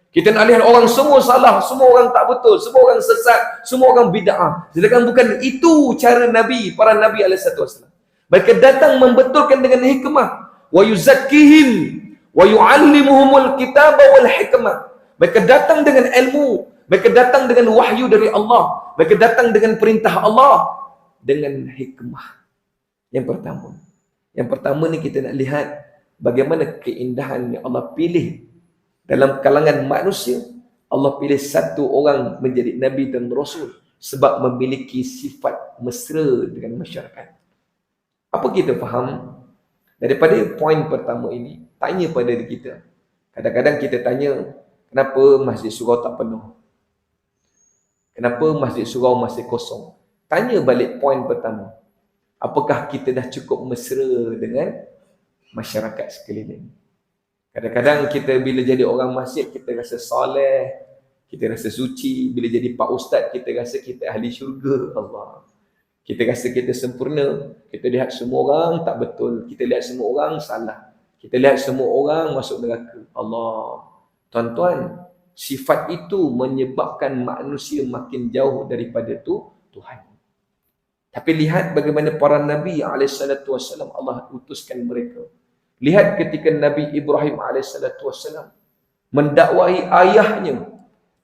Kita nak lihat orang semua salah, semua orang tak betul, semua orang sesat, semua orang bid'ah. Sedangkan bukan itu cara Nabi, para Nabi alaihissalam. Mereka datang membetulkan dengan hikmah. Wa yuzakkihim wa yu'allimuhumul kitaba wal hikmah. Mereka datang dengan ilmu, mereka datang dengan wahyu dari Allah, mereka datang dengan perintah Allah dengan hikmah. Yang pertama ni kita nak lihat bagaimana keindahan yang Allah pilih dalam kalangan manusia. Allah pilih satu orang menjadi nabi dan rasul sebab memiliki sifat mesra dengan masyarakat. Apa kita faham daripada poin pertama ini? Tanya pada diri kita. Kadang-kadang kita tanya, kenapa masjid surau tak penuh? Kenapa masjid surau masih kosong? Tanya balik poin pertama. Apakah kita dah cukup mesra dengan masyarakat sekeliling? Kadang-kadang kita bila jadi orang masjid, kita rasa soleh, Kita rasa suci. Bila jadi pak ustaz, kita rasa kita ahli syurga. Allah. Kita rasa kita sempurna. Kita lihat semua orang tak betul. Kita lihat semua orang salah. Kita lihat semua orang masuk neraka. Allah. Tuan-tuan, sifat itu menyebabkan manusia makin jauh daripada Tuhan. Tapi lihat bagaimana para Nabi SAW, Allah utuskan mereka. Lihat ketika Nabi Ibrahim SAW mendakwahi ayahnya.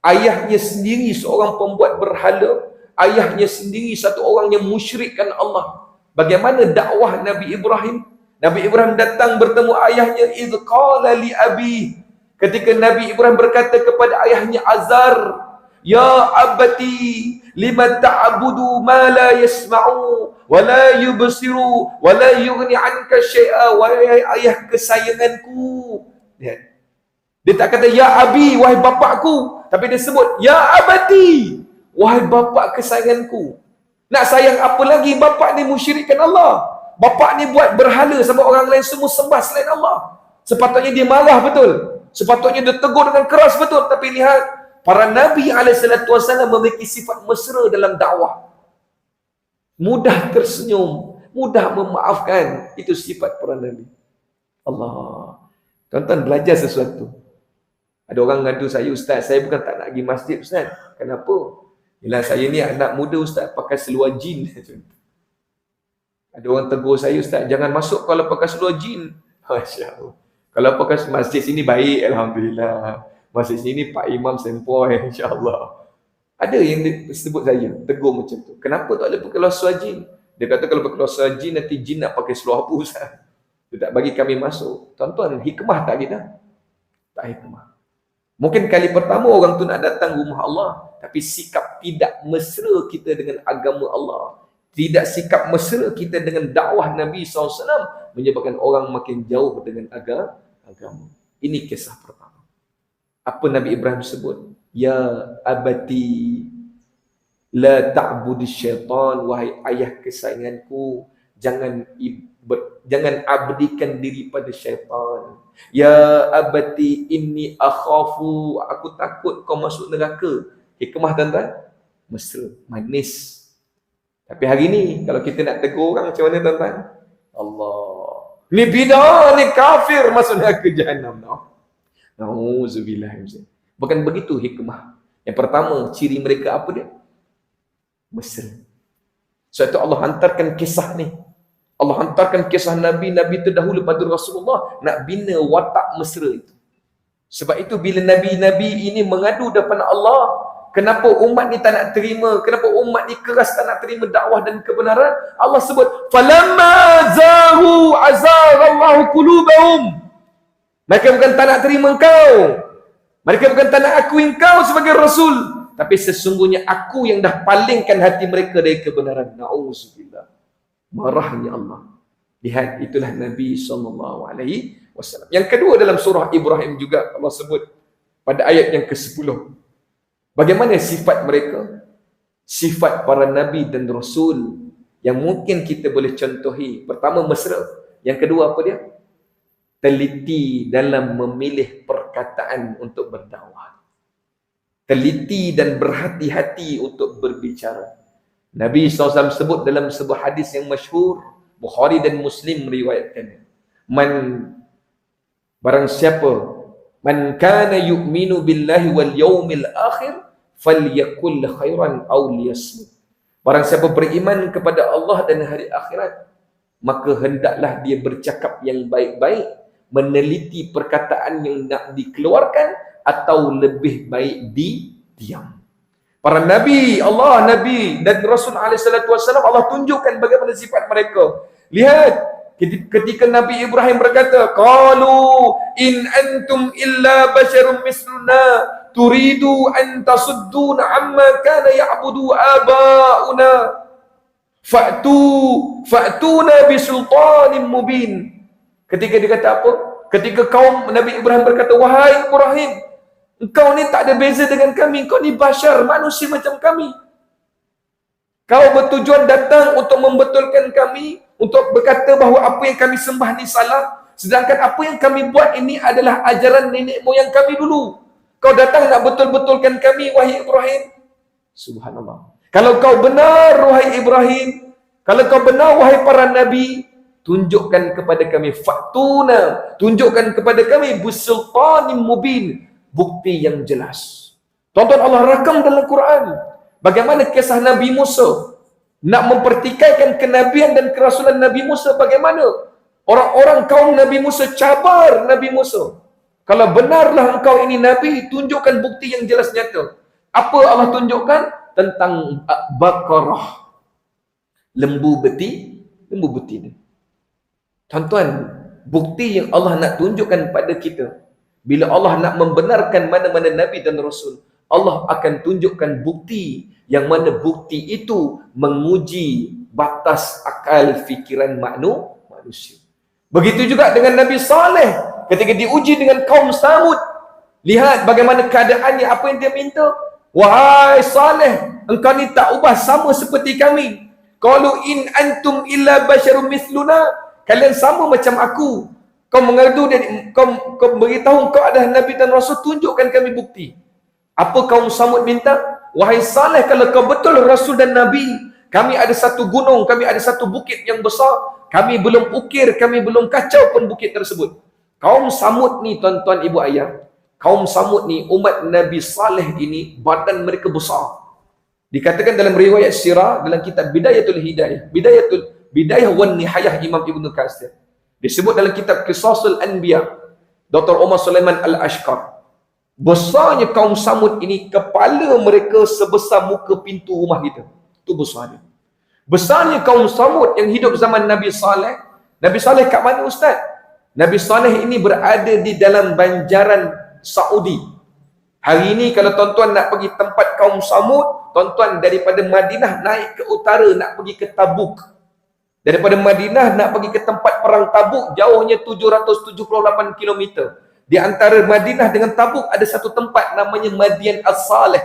Ayahnya sendiri seorang pembuat berhala. Ayahnya sendiri satu orang yang musyrikkan Allah. Bagaimana dakwah Nabi Ibrahim? Nabi Ibrahim datang bertemu ayahnya. Idh qala li abi. Ketika Nabi Ibrahim berkata kepada ayahnya Azar, ya abati, lima ta'budu ma la yasma'u, wa la yubsiru, wa la yughni anka syai'a, wahai ayah kesayanganku. Dia tak kata, ya abi, wahai bapakku. Tapi dia sebut, ya abati, wahai bapak kesayanganku. Nak sayang apa lagi? Bapak ni musyrikkan Allah. Bapak ni buat berhala sampai orang lain semua sembah selain Allah. Sepatutnya dia marah betul. Sepatutnya dia tegur dengan keras betul. Tapi lihat, para Nabi SAW memiliki sifat mesra dalam dakwah. Mudah tersenyum, mudah memaafkan. Itu sifat para Nabi. Allah. Tuan-tuan belajar sesuatu. Ada orang ngadu saya, Ustaz, saya bukan tak nak pergi masjid, Ustaz. Kenapa? Yalah, saya ni anak muda, Ustaz, pakai seluar jin. Ada orang tegur saya, Ustaz, jangan masuk kalau pakai seluar jin. Masya Allah. Kalau pakai masjid sini baik, Alhamdulillah. Masjid sini Pak Imam sempoi, insya-Allah. Ada yang disebut saya, tegur macam tu. Kenapa tak boleh pakai seluar jin? Dia kata kalau pakai seluar jin, nanti jin nak pakai seluar apa, Ustaz? Dia tak bagi kami masuk. Tuan-tuan, hikmah tak kita? Tak hikmah. Mungkin kali pertama orang tu nak datang rumah Allah, tapi sikap tidak mesra kita dengan agama Allah, tidak sikap mesra kita dengan dakwah Nabi SAW, menyebabkan orang makin jauh dengan agama. Ini kisah pertama. Apa Nabi Ibrahim sebut? Ya abati, la ta'budi syaitan, wahai ayah kesayanganku, jangan abdikan diri pada syaitan. Ya abati inni akhafu, aku takut kau masuk neraka. Hikmah tuan-tuan, mesra, manis. Tapi hari ni kalau kita nak tegur orang macam mana tuan-tuan? Allah, ni bidah, ni kafir, masuk neraka jahanam. Nauzubillah. Bukan begitu hikmah. Yang pertama, ciri mereka apa dia? Mesra. Sebab itu Allah hantarkan kisah ni. Allah hantarkan kisah Nabi-Nabi terdahulu pada Rasulullah nak bina watak mesra itu. Sebab itu bila Nabi-Nabi ini mengadu depan Allah, kenapa umat ni tak nak terima, kenapa umat ni keras tak nak terima dakwah dan kebenaran, Allah sebut, falamma zahu azaghallahu qulubahum. Mereka bukan tak nak terima engkau, mereka bukan tak nak akui engkau sebagai Rasul, tapi sesungguhnya aku yang dah palingkan hati mereka dari kebenaran. Na'udzubillah. Marahnya Allah. Lihat, itulah Nabi SAW. Yang kedua, dalam surah Ibrahim juga Allah sebut pada ayat yang ke-10. Bagaimana sifat mereka? Sifat para Nabi dan Rasul yang mungkin kita boleh contohi. Pertama, mesra. Yang kedua, apa dia? Teliti dalam memilih perkataan untuk berdakwah. Teliti dan berhati-hati untuk berbicara. Nabi SAW sebut dalam sebuah hadis yang masyhur, Bukhari dan Muslim meriwayatkannya. Barang siapa, man kana yu'minu billahi wal yawmil akhir, falyakul khairan aw liyasmut. Barang siapa beriman kepada Allah dan hari akhirat, maka hendaklah dia bercakap yang baik-baik, meneliti perkataan yang nak dikeluarkan, atau lebih baik diam. Para Nabi Allah, Nabi dan Rasul SAW, Allah tunjukkan bagaimana sifat mereka. Lihat, ketika Nabi Ibrahim berkata, qalu in antum illa basyarum misluna turidu an tasudduna amma kana ya'budu aba'una fa'tuna bisultanin mubin. Ketika dia kata apa? Ketika kaum Nabi Ibrahim berkata, wahai Ibrahim, engkau ni tak ada beza dengan kami. Engkau ni bashar, manusia macam kami. Kau bertujuan datang untuk membetulkan kami, untuk berkata bahawa apa yang kami sembah ni salah. Sedangkan apa yang kami buat ini adalah ajaran nenek moyang kami dulu. Kau datang nak betul-betulkan kami, wahai Ibrahim. Subhanallah. Kalau kau benar, wahai Ibrahim, kalau kau benar, wahai para nabi, tunjukkan kepada kami faktuna, tunjukkan kepada kami bisultanin mubin, bukti yang jelas. Tuan-tuan, Allah rakam dalam Quran bagaimana kisah Nabi Musa nak mempertikaikan kenabian dan kerasulan Nabi Musa. Bagaimana orang-orang kaum Nabi Musa cabar Nabi Musa. Kalau benarlah engkau ini Nabi, tunjukkan bukti yang jelas nyata. Apa Allah tunjukkan? Tentang Baqarah. Lembu betina. Tuan-tuan, bukti yang Allah nak tunjukkan pada kita, bila Allah nak membenarkan mana-mana Nabi dan Rasul, Allah akan tunjukkan bukti yang mana bukti itu menguji batas akal fikiran manusia. Begitu juga dengan Nabi Saleh ketika diuji dengan kaum Samud. Lihat bagaimana keadaannya, apa yang dia minta. Wahai Saleh, engkau ni tak ubah sama seperti kami. Qalu in antum illa basyarum mithluna. Kalian sama macam aku. Kau mengadu dan kau beritahu kau adalah Nabi dan Rasul, tunjukkan kami bukti. Apa kaum Samud minta? Wahai Saleh, kalau kau betul Rasul dan Nabi, kami ada satu gunung, kami ada satu bukit yang besar, kami belum ukir, kami belum kacau pun bukit tersebut. Kaum Samud ni, tuan-tuan ibu ayah, kaum Samud ni, umat Nabi Saleh ini, badan mereka besar. Dikatakan dalam riwayat sirah, dalam kitab Bidayatul Hidayah, Bidayah wan Nihayah Imam Ibn Katsir, disebut dalam kitab Qisasul Anbiya, Dr. Umar Sulaiman Al-Ashqar, besarnya kaum Samud ini, kepala mereka sebesar muka pintu rumah kita. Itu besarnya. Besarnya kaum Samud yang hidup zaman Nabi Saleh. Nabi Saleh kat mana Ustaz? Nabi Saleh ini berada di dalam banjaran Saudi. Hari ini kalau tuan-tuan nak pergi tempat kaum Samud, tuan-tuan daripada Madinah naik ke utara nak pergi ke Tabuk. Daripada Madinah nak pergi ke tempat perang Tabuk, jauhnya 778 km. Di antara Madinah dengan Tabuk ada satu tempat namanya Madian As-Saleh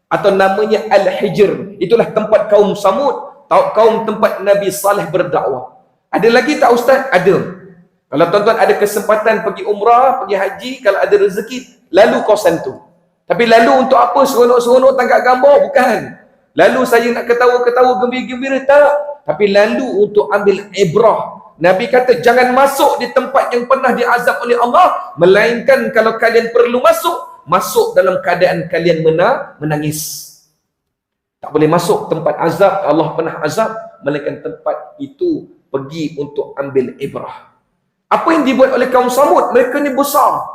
atau namanya Al-Hijr. Itulah tempat kaum Samud, kaum tempat Nabi Saleh berdakwah. Ada lagi tak Ustaz? Ada. Kalau tuan-tuan ada kesempatan pergi umrah, pergi haji, kalau ada rezeki, lalu kawasan tu. Tapi lalu untuk apa? Seronok-seronok tangkap gambar? Bukan. Lalu saya nak ketawa-ketawa, gembira-gembira? Tak. Tapi lalu untuk ambil ibrah. Nabi kata, jangan masuk di tempat yang pernah diazab oleh Allah, melainkan kalau kalian perlu masuk dalam keadaan kalian menangis. Tak boleh masuk tempat azab, Allah pernah azab, melainkan tempat itu pergi untuk ambil ibrah. Apa yang dibuat oleh kaum Samud? Mereka ni besar.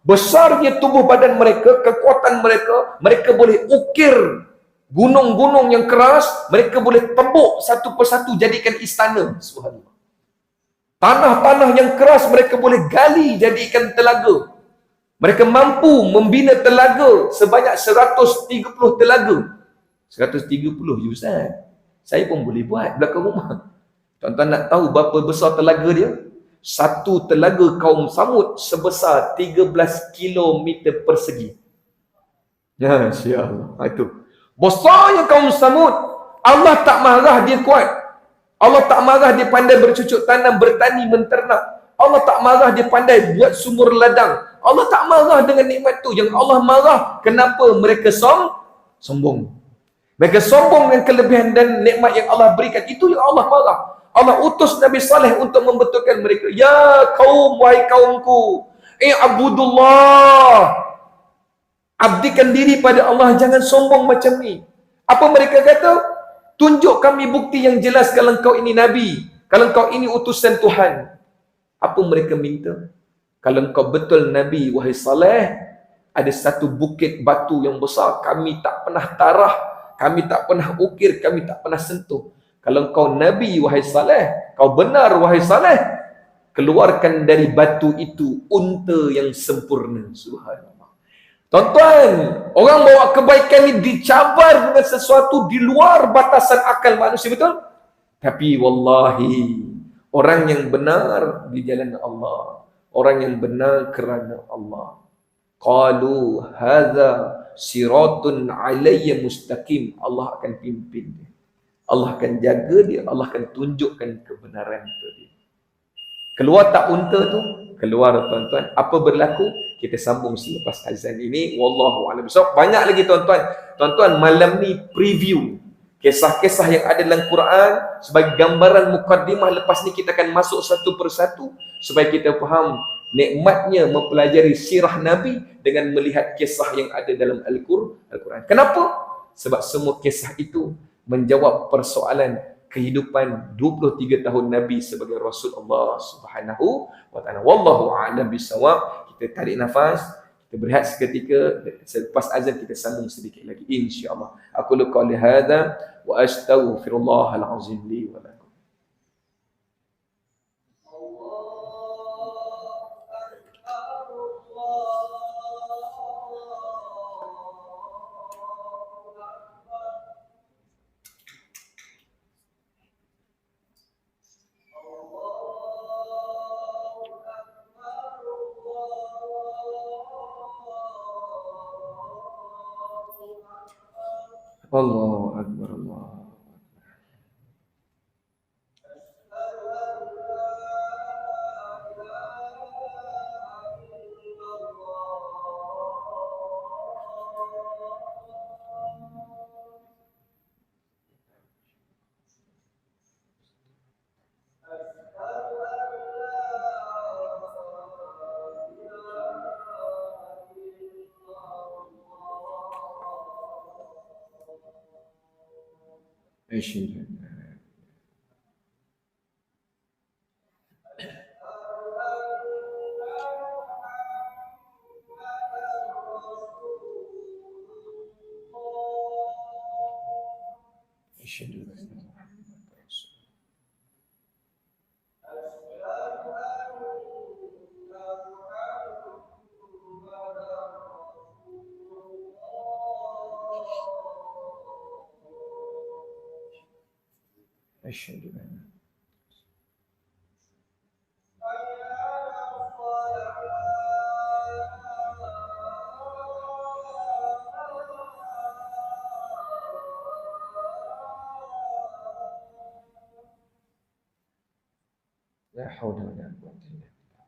Besarnya tubuh badan mereka, kekuatan mereka, mereka boleh ukir gunung-gunung yang keras, mereka boleh tebuk satu persatu jadikan istana. Subhanallah. Tanah-tanah yang keras mereka boleh gali jadikan telaga. Mereka mampu membina telaga sebanyak 130 telaga. 130 je Ustaz. Saya pun boleh buat belakang rumah. Tuan-tuan nak tahu berapa besar telaga dia? Satu telaga kaum Samud sebesar 13 km persegi. Ya, insya-Allah. Itu. Besarnya kaum Samud. Allah tak marah dia kuat. Allah tak marah dia pandai bercucuk tanam, bertani, menternak. Allah tak marah dia pandai buat sumur ladang. Allah tak marah dengan nikmat tu. Yang Allah marah, kenapa mereka sombong. Mereka sombong dengan kelebihan dan nikmat yang Allah berikan. Itu yang Allah marah. Allah utus Nabi Saleh untuk membetulkan mereka. Ya kaum, wahai kaumku, abudullah, abdikan diri pada Allah, jangan sombong macam ni. Apa mereka kata? Tunjuk kami bukti yang jelas kalau engkau ini Nabi, kalau engkau ini utusan Tuhan. Apa mereka minta? Kalau engkau betul Nabi, wahai Saleh, ada satu bukit batu yang besar, kami tak pernah tarah, kami tak pernah ukir, kami tak pernah sentuh. Kalau engkau Nabi, wahai Saleh, kau benar, wahai Saleh, keluarkan dari batu itu unta yang sempurna. Subhanallah. Tuan-tuan, orang bawa kebaikan ni dicabar dengan sesuatu di luar batasan akal manusia, betul? Tapi wallahi, orang yang benar di jalan Allah, orang yang benar kerana Allah. Qalu hadza siratun alayya mustaqim. Allah akan pimpin dia. Allah akan jaga dia, Allah akan tunjukkan kebenaran itu dia. Keluar tak unta tu? Keluar tuan-tuan. Apa berlaku? kita sambung selepas azan ini. Wallahu a'lam bishawab. Banyak lagi tuan-tuan. Tuan-tuan, malam ni preview kisah-kisah yang ada dalam Quran sebagai gambaran mukaddimah. Lepas ni kita akan masuk satu persatu supaya kita faham nikmatnya mempelajari sirah Nabi dengan melihat kisah yang ada dalam Al-Quran. Kenapa? Sebab semua kisah itu menjawab persoalan kehidupan 23 tahun Nabi sebagai Rasul Allah Subhanahu wa taala. Wallahu a'lam bishawab. Kita tarik nafas, kita berehat seketika, selepas azan kita sambung sedikit lagi insya-Allah. Aku qouli hadza wa astaghfirullahal azim li wa lakum. Allahu akbar, Allah. Asyhadu an la asyhadu anna Muhammadar Rasulullah. Asyhadu anna la haula wa la quwwata illa billah.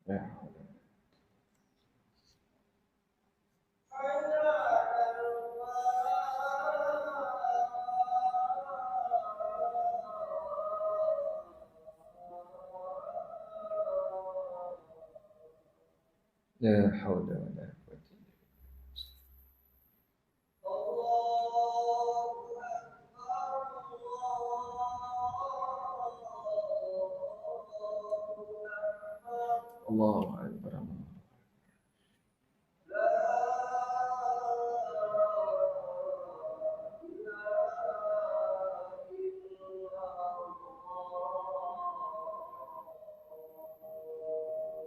La haula. La haula wa la quwwata illa billah. Allahu akbar.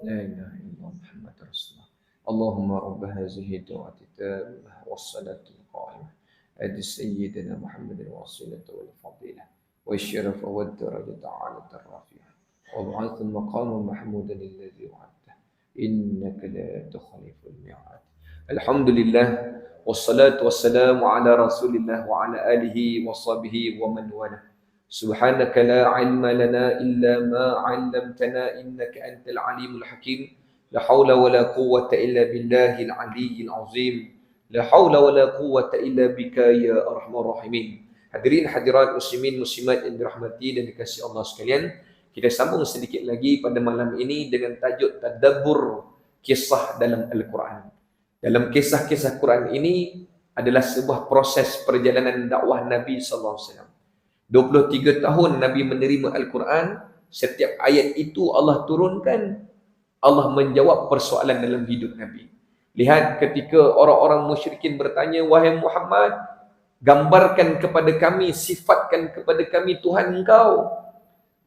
La ilaha illallah Muhammadur Rasulullah. Allahumma rabb hadhihi ad-da'wati tammah was-salati al-qa'imah. Adi sayyidina Muhammadin wasilata wal fadilah wa syarafa wad darajata 'alata ar-rafi'ah. Wa ba'ath al-maqama mahmudan alladhi wa'adta. Innaka la tukhliful mi'ad. Alhamdulillah wassalatu wassalamu ala Rasulillah wa ala alihi wa sahbihi wa man wala. Subhanaka la ilma lana illa ma 'allamtana innaka antal alimul hakim. La haula wa la quwwata illa billahil aliyyil azim. La haula wa la quwwata illa bika ya arhamar rahimin. Hadirin hadirat muslimin muslimat yang dirahmati dan dikasihi Allah sekalian, kita sambung sedikit lagi pada malam ini dengan tajuk tadabbur kisah dalam Al-Quran. Dalam kisah-kisah Quran ini adalah sebuah proses perjalanan dakwah Nabi sallallahu alaihi wasallam. 23 tahun Nabi menerima Al-Quran. Setiap ayat itu Allah turunkan, Allah menjawab persoalan dalam hidup Nabi. Lihat ketika orang-orang musyrikin bertanya, wahai Muhammad, gambarkan kepada kami, sifatkan kepada kami Tuhan engkau.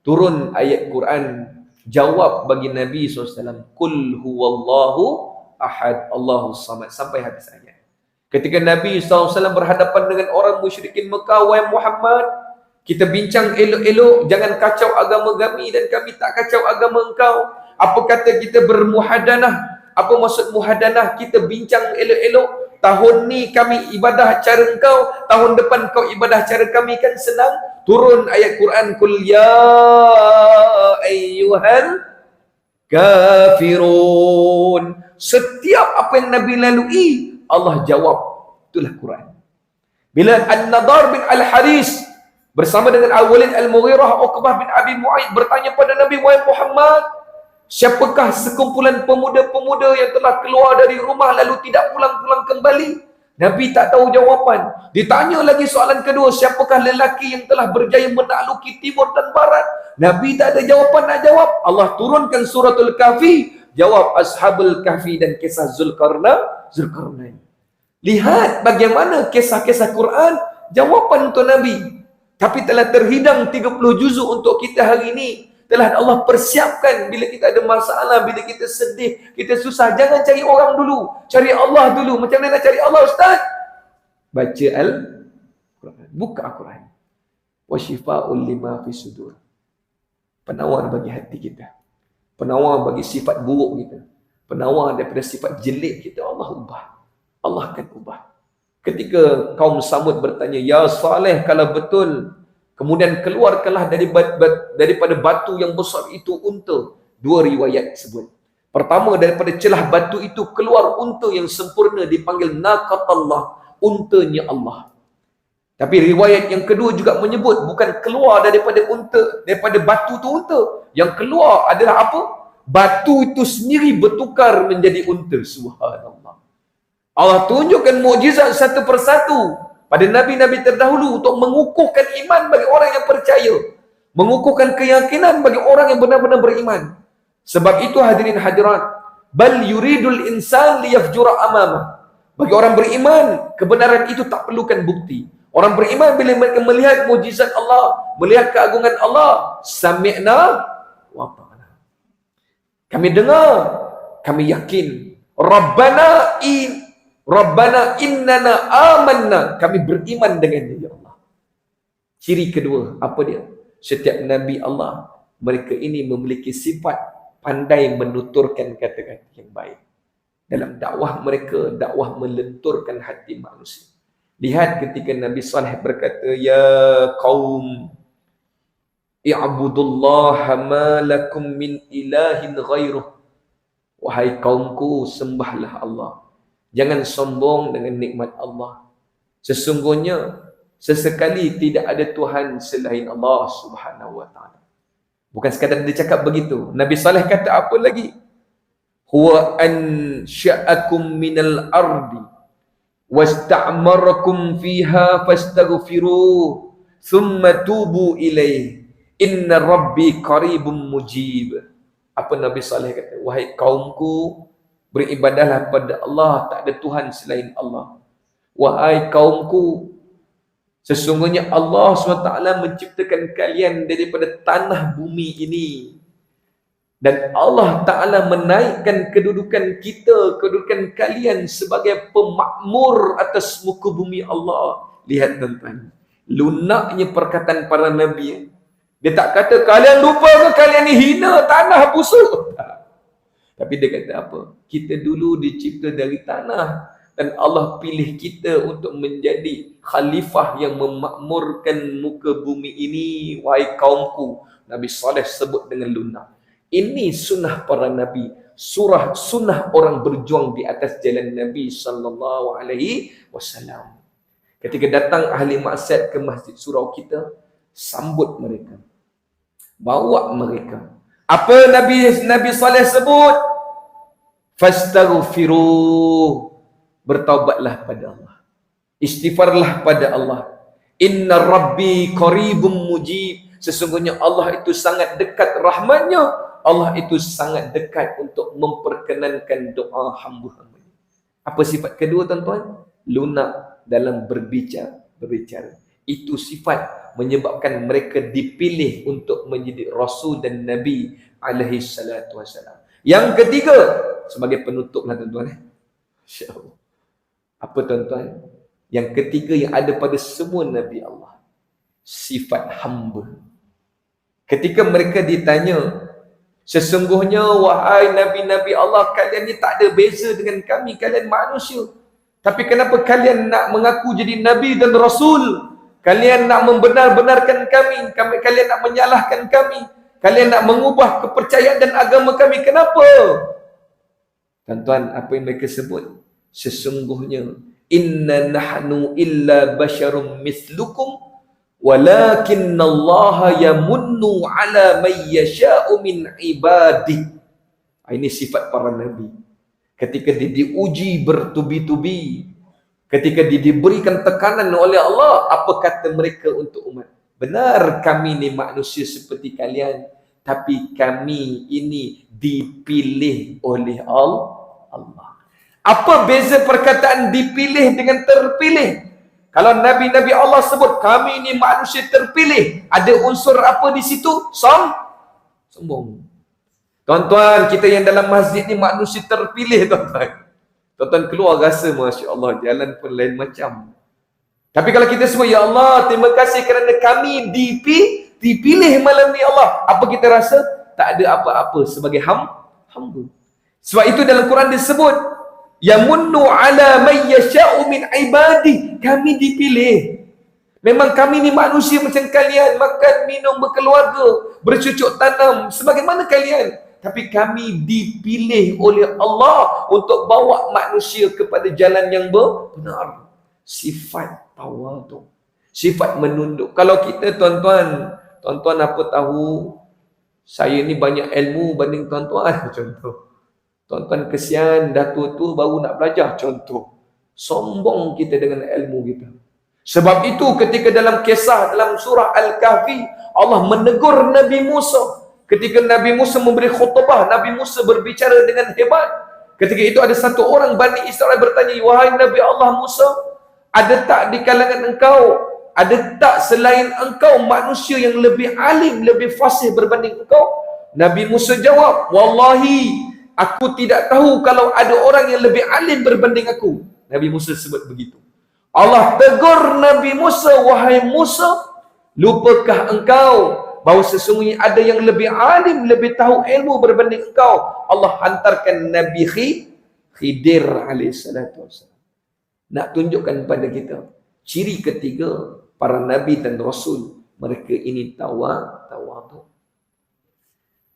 Turun ayat Quran Jawab bagi Nabi SAW, Qul huwallahu ahad, Allahus samad, sampai habis ayat. Ketika Nabi SAW berhadapan dengan orang musyrikin Mekah, wahai Muhammad, kita bincang elok-elok, jangan kacau agama kami dan kami tak kacau agama engkau. Apa kata kita bermuhadanah? Apa maksud muhadanah? Kita bincang elok-elok. Tahun ni kami ibadah cara engkau, tahun depan kau ibadah cara kami, kan senang. Turun ayat Quran, Qul ya ayyuhal kafirun. Setiap apa yang Nabi lalui, Allah jawab. Itulah Quran. Bila An-Nadar bin Al-Haris bersama dengan Al-Walid Al-Mughirah, Uqbah bin Abi Mu'aid bertanya pada Nabi, wahai Muhammad, siapakah sekumpulan pemuda-pemuda yang telah keluar dari rumah lalu tidak pulang-pulang kembali? Nabi tak tahu jawapan. Ditanya lagi soalan kedua, siapakah lelaki yang telah berjaya menakluki timur dan barat? Nabi tak ada jawapan nak jawab. Allah turunkan suratul Kahfi, jawab Ashabul Kahfi dan kisah Zulkarnain. Lihat bagaimana kisah-kisah Quran, jawapan untuk Nabi. Tapi telah terhidang 30 juzuk untuk kita hari ini. Telah Allah persiapkan bila kita ada masalah, bila kita sedih, kita susah. Jangan cari orang dulu, cari Allah dulu. Macam mana nak cari Allah, Ustaz? Baca Al-Quran, buka Al-Quran. Wa shifa'ul lima fi sudur. Penawar bagi hati kita, penawar bagi sifat buruk kita, penawar daripada sifat jelek kita. Allah ubah, Allah akan ubah. Ketika kaum Samud bertanya, ya Saleh, kalau betul, kemudian keluarkanlah daripada batu yang besar itu unta. Dua riwayat sebut. Pertama, daripada celah batu itu keluar unta yang sempurna, dipanggil naqatallah, untanya Allah. Tapi riwayat yang kedua juga menyebut bukan keluar daripada unta, daripada batu tu unta. Yang keluar adalah apa? Batu itu sendiri bertukar menjadi unta. Subhanallah. Allah tunjukkan mukjizat satu persatu pada nabi-nabi terdahulu untuk mengukuhkan iman bagi orang yang percaya, mengukuhkan keyakinan bagi orang yang benar-benar beriman. Sebab itu hadirin hadirat, bal yuridul insan liyafjura amama. Bagi orang beriman, kebenaran itu tak perlukan bukti. Orang beriman bila mereka melihat mukjizat Allah, melihat keagungan Allah, sami'na wa ta'ana. Kami dengar, kami yakin. Rabbana innana amanna. Kami beriman dengan dia, ya Allah. Ciri kedua, apa dia? Setiap Nabi Allah, mereka ini memiliki sifat pandai menuturkan kata-kata yang baik. Dalam dakwah mereka, dakwah melenturkan hati manusia. Lihat ketika Nabi Saleh berkata, ya qaum, i'budullaha ma lakum min ilahin ghairuh. Wahai kaumku, sembahlah Allah. Jangan sombong dengan nikmat Allah. Sesungguhnya sesekali tidak ada Tuhan selain Allah Subhanahu wa taala. Bukan sekadar dia cakap begitu. Nabi Saleh kata apa lagi? Huwa ansha'akum minal ardi wasta'marakum fiha fastaghfiruh thumma tubu ilaih inna rabbi qaribun mujib. Apa Nabi Saleh kata? Wahai kaumku, beribadahlah pada Allah, tak ada Tuhan selain Allah. Wahai kaumku, sesungguhnya Allah SWT menciptakan kalian daripada tanah bumi ini. Dan Allah Ta'ala menaikkan kedudukan kita, kedudukan kalian sebagai pemakmur atas muka bumi Allah. Lihat tuan-tuan, lunaknya perkataan para Nabi. Dia tak kata, kalian lupa ke kalian ni hina tanah busuk. Tapi dia kata apa? Kita dulu dicipta dari tanah dan Allah pilih kita untuk menjadi khalifah yang memakmurkan muka bumi ini. Wahai kaumku, Nabi Saleh sebut dengan lunak. Ini sunnah para nabi, sunnah orang berjuang di atas jalan Nabi sallallahu alaihi wasallam. Ketika datang ahli maksiat ke masjid surau kita, sambut mereka, bawa mereka. Apa Nabi Saleh sebut? Fastaghfiruh. Bertaubatlah pada Allah. Istighfarlah pada Allah. Inna rabbi qaribun mujib. Sesungguhnya Allah itu sangat dekat rahmatnya. Allah itu sangat dekat untuk memperkenankan doa hamba-hamba. Apa sifat kedua tuan-tuan? Lunak dalam berbicara. Itu sifat menyebabkan mereka dipilih untuk menjadi Rasul dan Nabi alaihi salatu wassalam. Yang ketiga, sebagai penutup lah tuan-tuan. InsyaAllah. Apa tuan-tuan? Yang ketiga yang ada pada semua Nabi Allah. Sifat hamba. Ketika mereka ditanya, sesungguhnya wahai Nabi-Nabi Allah, kalian ni tak ada beza dengan kami, kalian manusia. Tapi kenapa kalian nak mengaku jadi Nabi dan Rasul? Kalian nak membenar-benarkan kami, kalian nak menyalahkan kami, kalian nak mengubah kepercayaan dan agama kami. Kenapa? Tuan-tuan, apa yang mereka sebut? Sesungguhnya, inna nahnu illa basyarum mislukum walakinnallaha yamunnu ala man yasha'u min ibadih. Ini sifat para nabi. Ketika dia diuji bertubi-tubi, ketika dia diberikan tekanan oleh Allah, apa kata mereka untuk umat? Benar, kami ni manusia seperti kalian, tapi kami ini dipilih oleh Allah. Apa beza perkataan dipilih dengan terpilih? Kalau Nabi-Nabi Allah sebut kami ini manusia terpilih, ada unsur apa di situ? Sombong. Tuan-tuan, kita yang dalam masjid ni manusia terpilih, tuan-tuan. Tuan-tuan keluar rasa, Masya Allah, jalan pun lain macam. Tapi kalau kita semua, ya Allah, terima kasih kerana kami dipilih malam ni Allah. Apa kita rasa? Tak ada apa-apa sebagai hamba. Sebab itu dalam Quran disebut, yamunnu ala man yasha'u min ibadi. Kami dipilih. Memang kami ni manusia macam kalian, makan, minum, berkeluarga, bercucuk tanam sebagaimana kalian. Tapi kami dipilih oleh Allah untuk bawa manusia kepada jalan yang benar. Sifat tawaduk, sifat menunduk. Kalau kita tuan-tuan apa tahu, saya ni banyak ilmu banding tuan-tuan, contoh. Tuan-tuan kesian, dah tua-tua baru nak belajar, contoh. Sombong kita dengan ilmu kita. Sebab itu ketika dalam kisah dalam surah Al-Kahfi, Allah menegur Nabi Musa. Ketika Nabi Musa memberi khutbah, Nabi Musa berbicara dengan hebat. Ketika itu ada satu orang Bani Israel bertanya, wahai Nabi Allah Musa, ada tak di kalangan engkau, ada tak selain engkau manusia yang lebih alim, lebih fasih berbanding engkau? Nabi Musa jawab, wallahi, aku tidak tahu kalau ada orang yang lebih alim berbanding aku. Nabi Musa sebut begitu. Allah tegur Nabi Musa, wahai Musa, lupakah engkau bahawa sesungguhnya ada yang lebih alim, lebih tahu ilmu berbanding engkau? Allah hantarkan Nabi Khidir alaihissalatu wassalam. Nak tunjukkan pada kita ciri ketiga para Nabi dan Rasul, mereka ini tawaduk.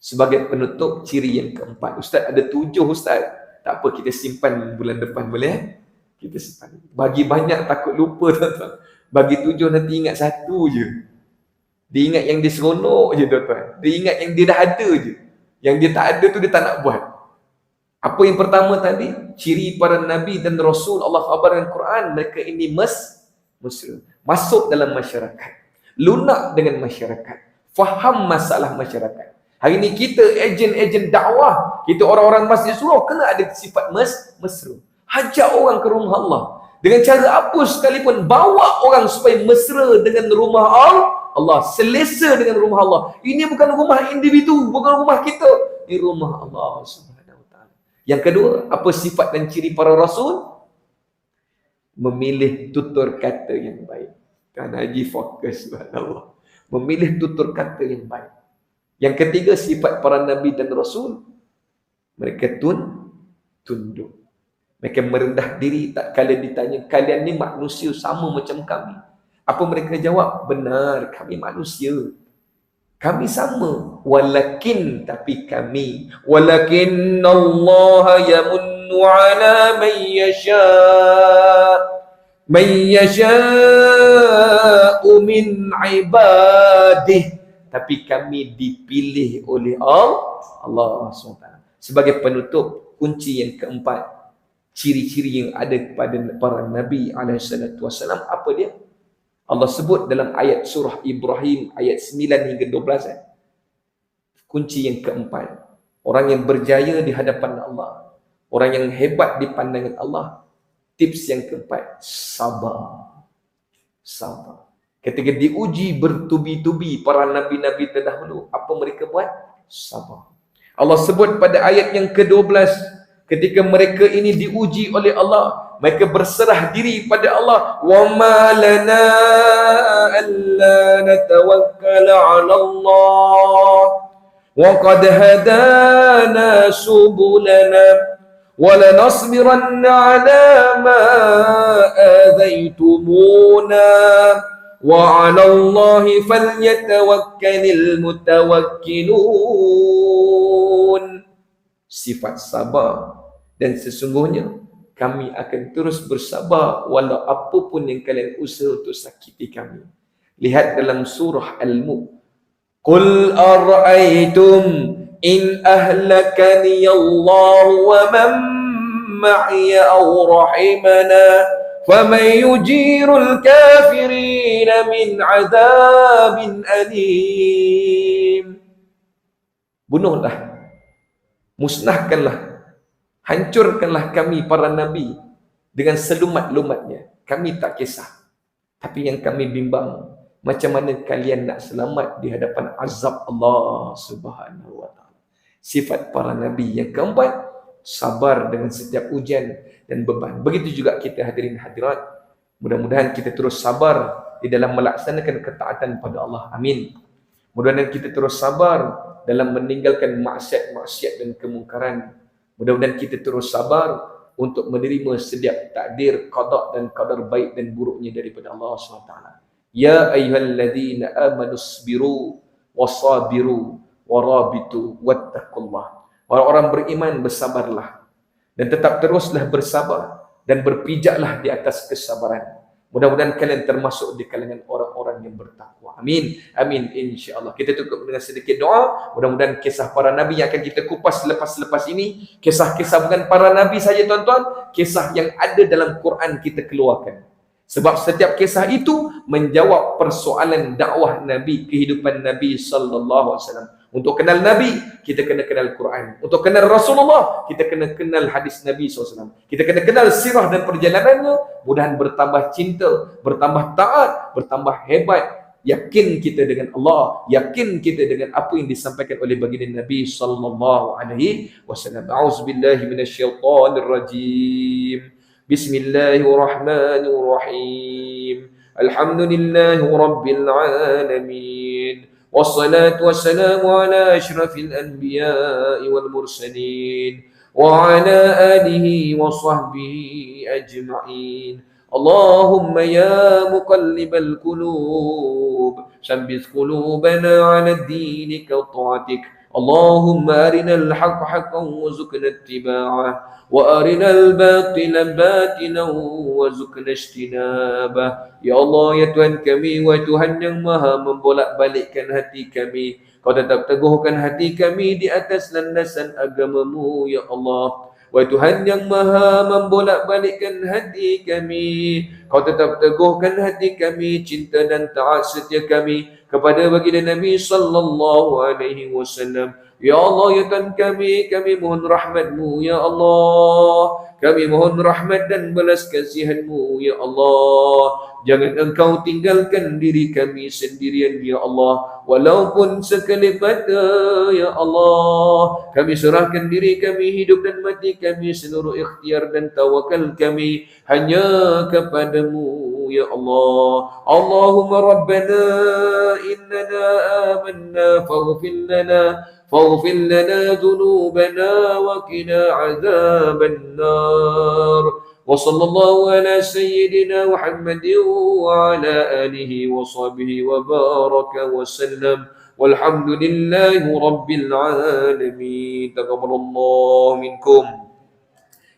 Sebagai penutup, ciri yang keempat. Ustaz ada 7 Ustaz. Tak apa, kita simpan bulan depan boleh? Kita simpan. Bagi banyak takut lupa, tuan-tuan. Bagi 7 nanti ingat satu je. Dia ingat yang dia seronok je, tuan-tuan. Dia ingat yang dia dah ada je. Yang dia tak ada tu dia tak nak buat. Apa yang pertama tadi? Ciri para Nabi dan Rasul, Allah khabar dalam Quran, mereka ini mesra. Masuk dalam masyarakat. Lunak dengan masyarakat. Faham masalah masyarakat. Hari ni kita ejen-ejen dakwah, kita orang-orang masjid surau kena ada sifat mesra. Hajak orang ke rumah Allah. Dengan cara apa sekalipun, bawa orang supaya mesra dengan rumah Allah, selesa dengan rumah Allah. Ini bukan rumah individu, bukan rumah kita. Ini rumah Allah Subhanahu wa taala. Yang kedua, apa sifat dan ciri para rasul? Memilih tutur kata yang baik. Kan Haji fokus, subhanallah. Memilih tutur kata yang baik. Yang ketiga, sifat para nabi dan rasul, mereka tunduk. Mereka merendah diri tak kala ditanya, kalian ni manusia sama macam kami. Apa mereka jawab? Benar, kami manusia. Kami sama. Walakin, tapi kami. Walakin Allah yamunnu ala man yasha'u min ibadih. Tapi kami dipilih oleh Allah SWT. Sebagai penutup, kunci yang keempat, ciri-ciri yang ada kepada para Nabi SAW, apa dia? Allah sebut dalam ayat surah Ibrahim ayat 9 hingga 12. Kunci yang keempat, orang yang berjaya di hadapan Allah, orang yang hebat di pandangan Allah. Tips yang keempat, sabar. Ketika diuji bertubi-tubi para nabi-nabi terdahulu, apa mereka buat? Sabar. Allah sebut pada ayat yang ke-12, ketika mereka ini diuji oleh Allah, mereka berserah diri pada Allah. Wa ma lana alla natawakkala 'ala Allah wa qad hadana subulana wa lanasbiranna 'ala ma adaitumuna wa 'ala Allahi falyatawakkalul mutawakkilun. Sifat sabar. Dan sesungguhnya kami akan terus bersabar walau apapun yang kalian usaha untuk sakiti kami. Lihat dalam surah Al-Mulk. Qul ara'aytum in ahlakani Allah wa man ma'iya aw rahimana faman yujirul kafirina min azabin alim. Bunuhlah, musnahkanlah, hancurkanlah kami para nabi dengan selumat-lumatnya. Kami tak kisah. Tapi yang kami bimbang, macam mana kalian nak selamat di hadapan azab Allah Subhanahu wa ta'ala. Sifat para nabi yang keempat, sabar dengan setiap ujian dan beban. Begitu juga kita hadirin hadirat. Mudah-mudahan kita terus sabar di dalam melaksanakan ketaatan pada Allah. Amin. Mudah-mudahan kita terus sabar dalam meninggalkan maksiat-maksiat dan kemungkaran. Mudah-mudahan kita terus sabar untuk menerima setiap takdir, qada dan qadar baik dan buruknya daripada Allah SWT. Ya ayyuhalladzina amanu sabiru wasabiru warabitu wattaqullah. Orang-orang beriman, bersabarlah dan tetap teruslah bersabar dan berpijaklah di atas kesabaran. Mudah-mudahan kalian termasuk di kalangan orang-orang yang bertakwa. Amin. Amin insya-Allah. Kita tutup dengan sedikit doa. Mudah-mudahan kisah para nabi yang akan kita kupas lepas-lepas ini, kisah-kisah bukan para nabi saja tuan-tuan, kisah yang ada dalam Quran kita keluarkan. Sebab setiap kisah itu menjawab persoalan dakwah Nabi, kehidupan Nabi sallallahu alaihi wasallam. Untuk kenal Nabi, kita kena kenal Quran. Untuk kenal Rasulullah, kita kena kenal hadis Nabi SAW. Kita kena kenal sirah dan perjalanannya. Mudahan bertambah cinta, bertambah taat, bertambah hebat. Yakin kita dengan Allah, yakin kita dengan apa yang disampaikan oleh baginda Nabi sallallahu alaihi wasallam. A'udzubillahi minasyaitonir rajim. Bismillahirrahmanirrahim. Alhamdulillahi rabbil alamin. والصلاة والسلام على أشرف الأنبياء والمرسلين وعلى آله وصحبه أجمعين. اللهم يا مقلب القلوب ثبت قلوبنا على دينك وطاعتك. اللهم أرنا الحق حقا وارزقنا اتباعه وأرنا الباطل باطلا وارزقنا اجتنابه. Ya Allah, ya Tuhan kami, wahai Tuhan yang maha membolak-balikkan hati kami, Kau tetap teguhkan hati kami di atas landasan agama-Mu, ya Allah. Wahai Tuhan yang maha membolak-balikkan hati kami, Kau tetap teguhkan hati kami, cinta dan taat setia kami kepada baginda Nabi sallallahu alaihi wasallam. Ya Allah, ya Tuhan kami mohon rahmat-Mu, ya Allah. Kami mohon rahmat dan balas kasihan-Mu, ya Allah. Jangan Engkau tinggalkan diri kami sendirian, ya Allah. Walaupun sekelip mata, ya Allah. Kami serahkan diri kami, hidup dan mati kami, seluruh ikhtiar dan tawakal kami hanya kepadamu, ya Allah. Allahumma Rabbana innana amanna faghfir lana dhunubana wa qina azaban nar. Wa sallallahu ala sayyidina Muhammadin wa ala alihi wa sahbihi wa baraka wa sallam. Walhamdulillahi rabbil alamin. Taqabbalallahu minkum.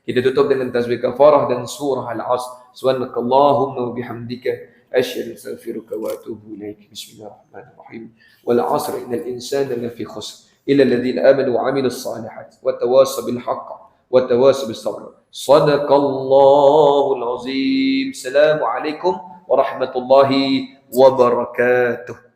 Kita tutup dengan tasbih kafarah dan surah Al-Asr. Subhanakallahumma wa bihamdika asyhadu an la ilaha illa anta astaghfiruka wa atubu ilaik. Bismillahirrahmanirrahim. Wal 'asri innal insana lafi khusr illa alladhina amanu wa 'amilus salihat wa tawasaw bil haqq wa tawasaw bis sabr. Shadaqallahul azim. Assalamualaikum warahmatullahi wabarakatuh.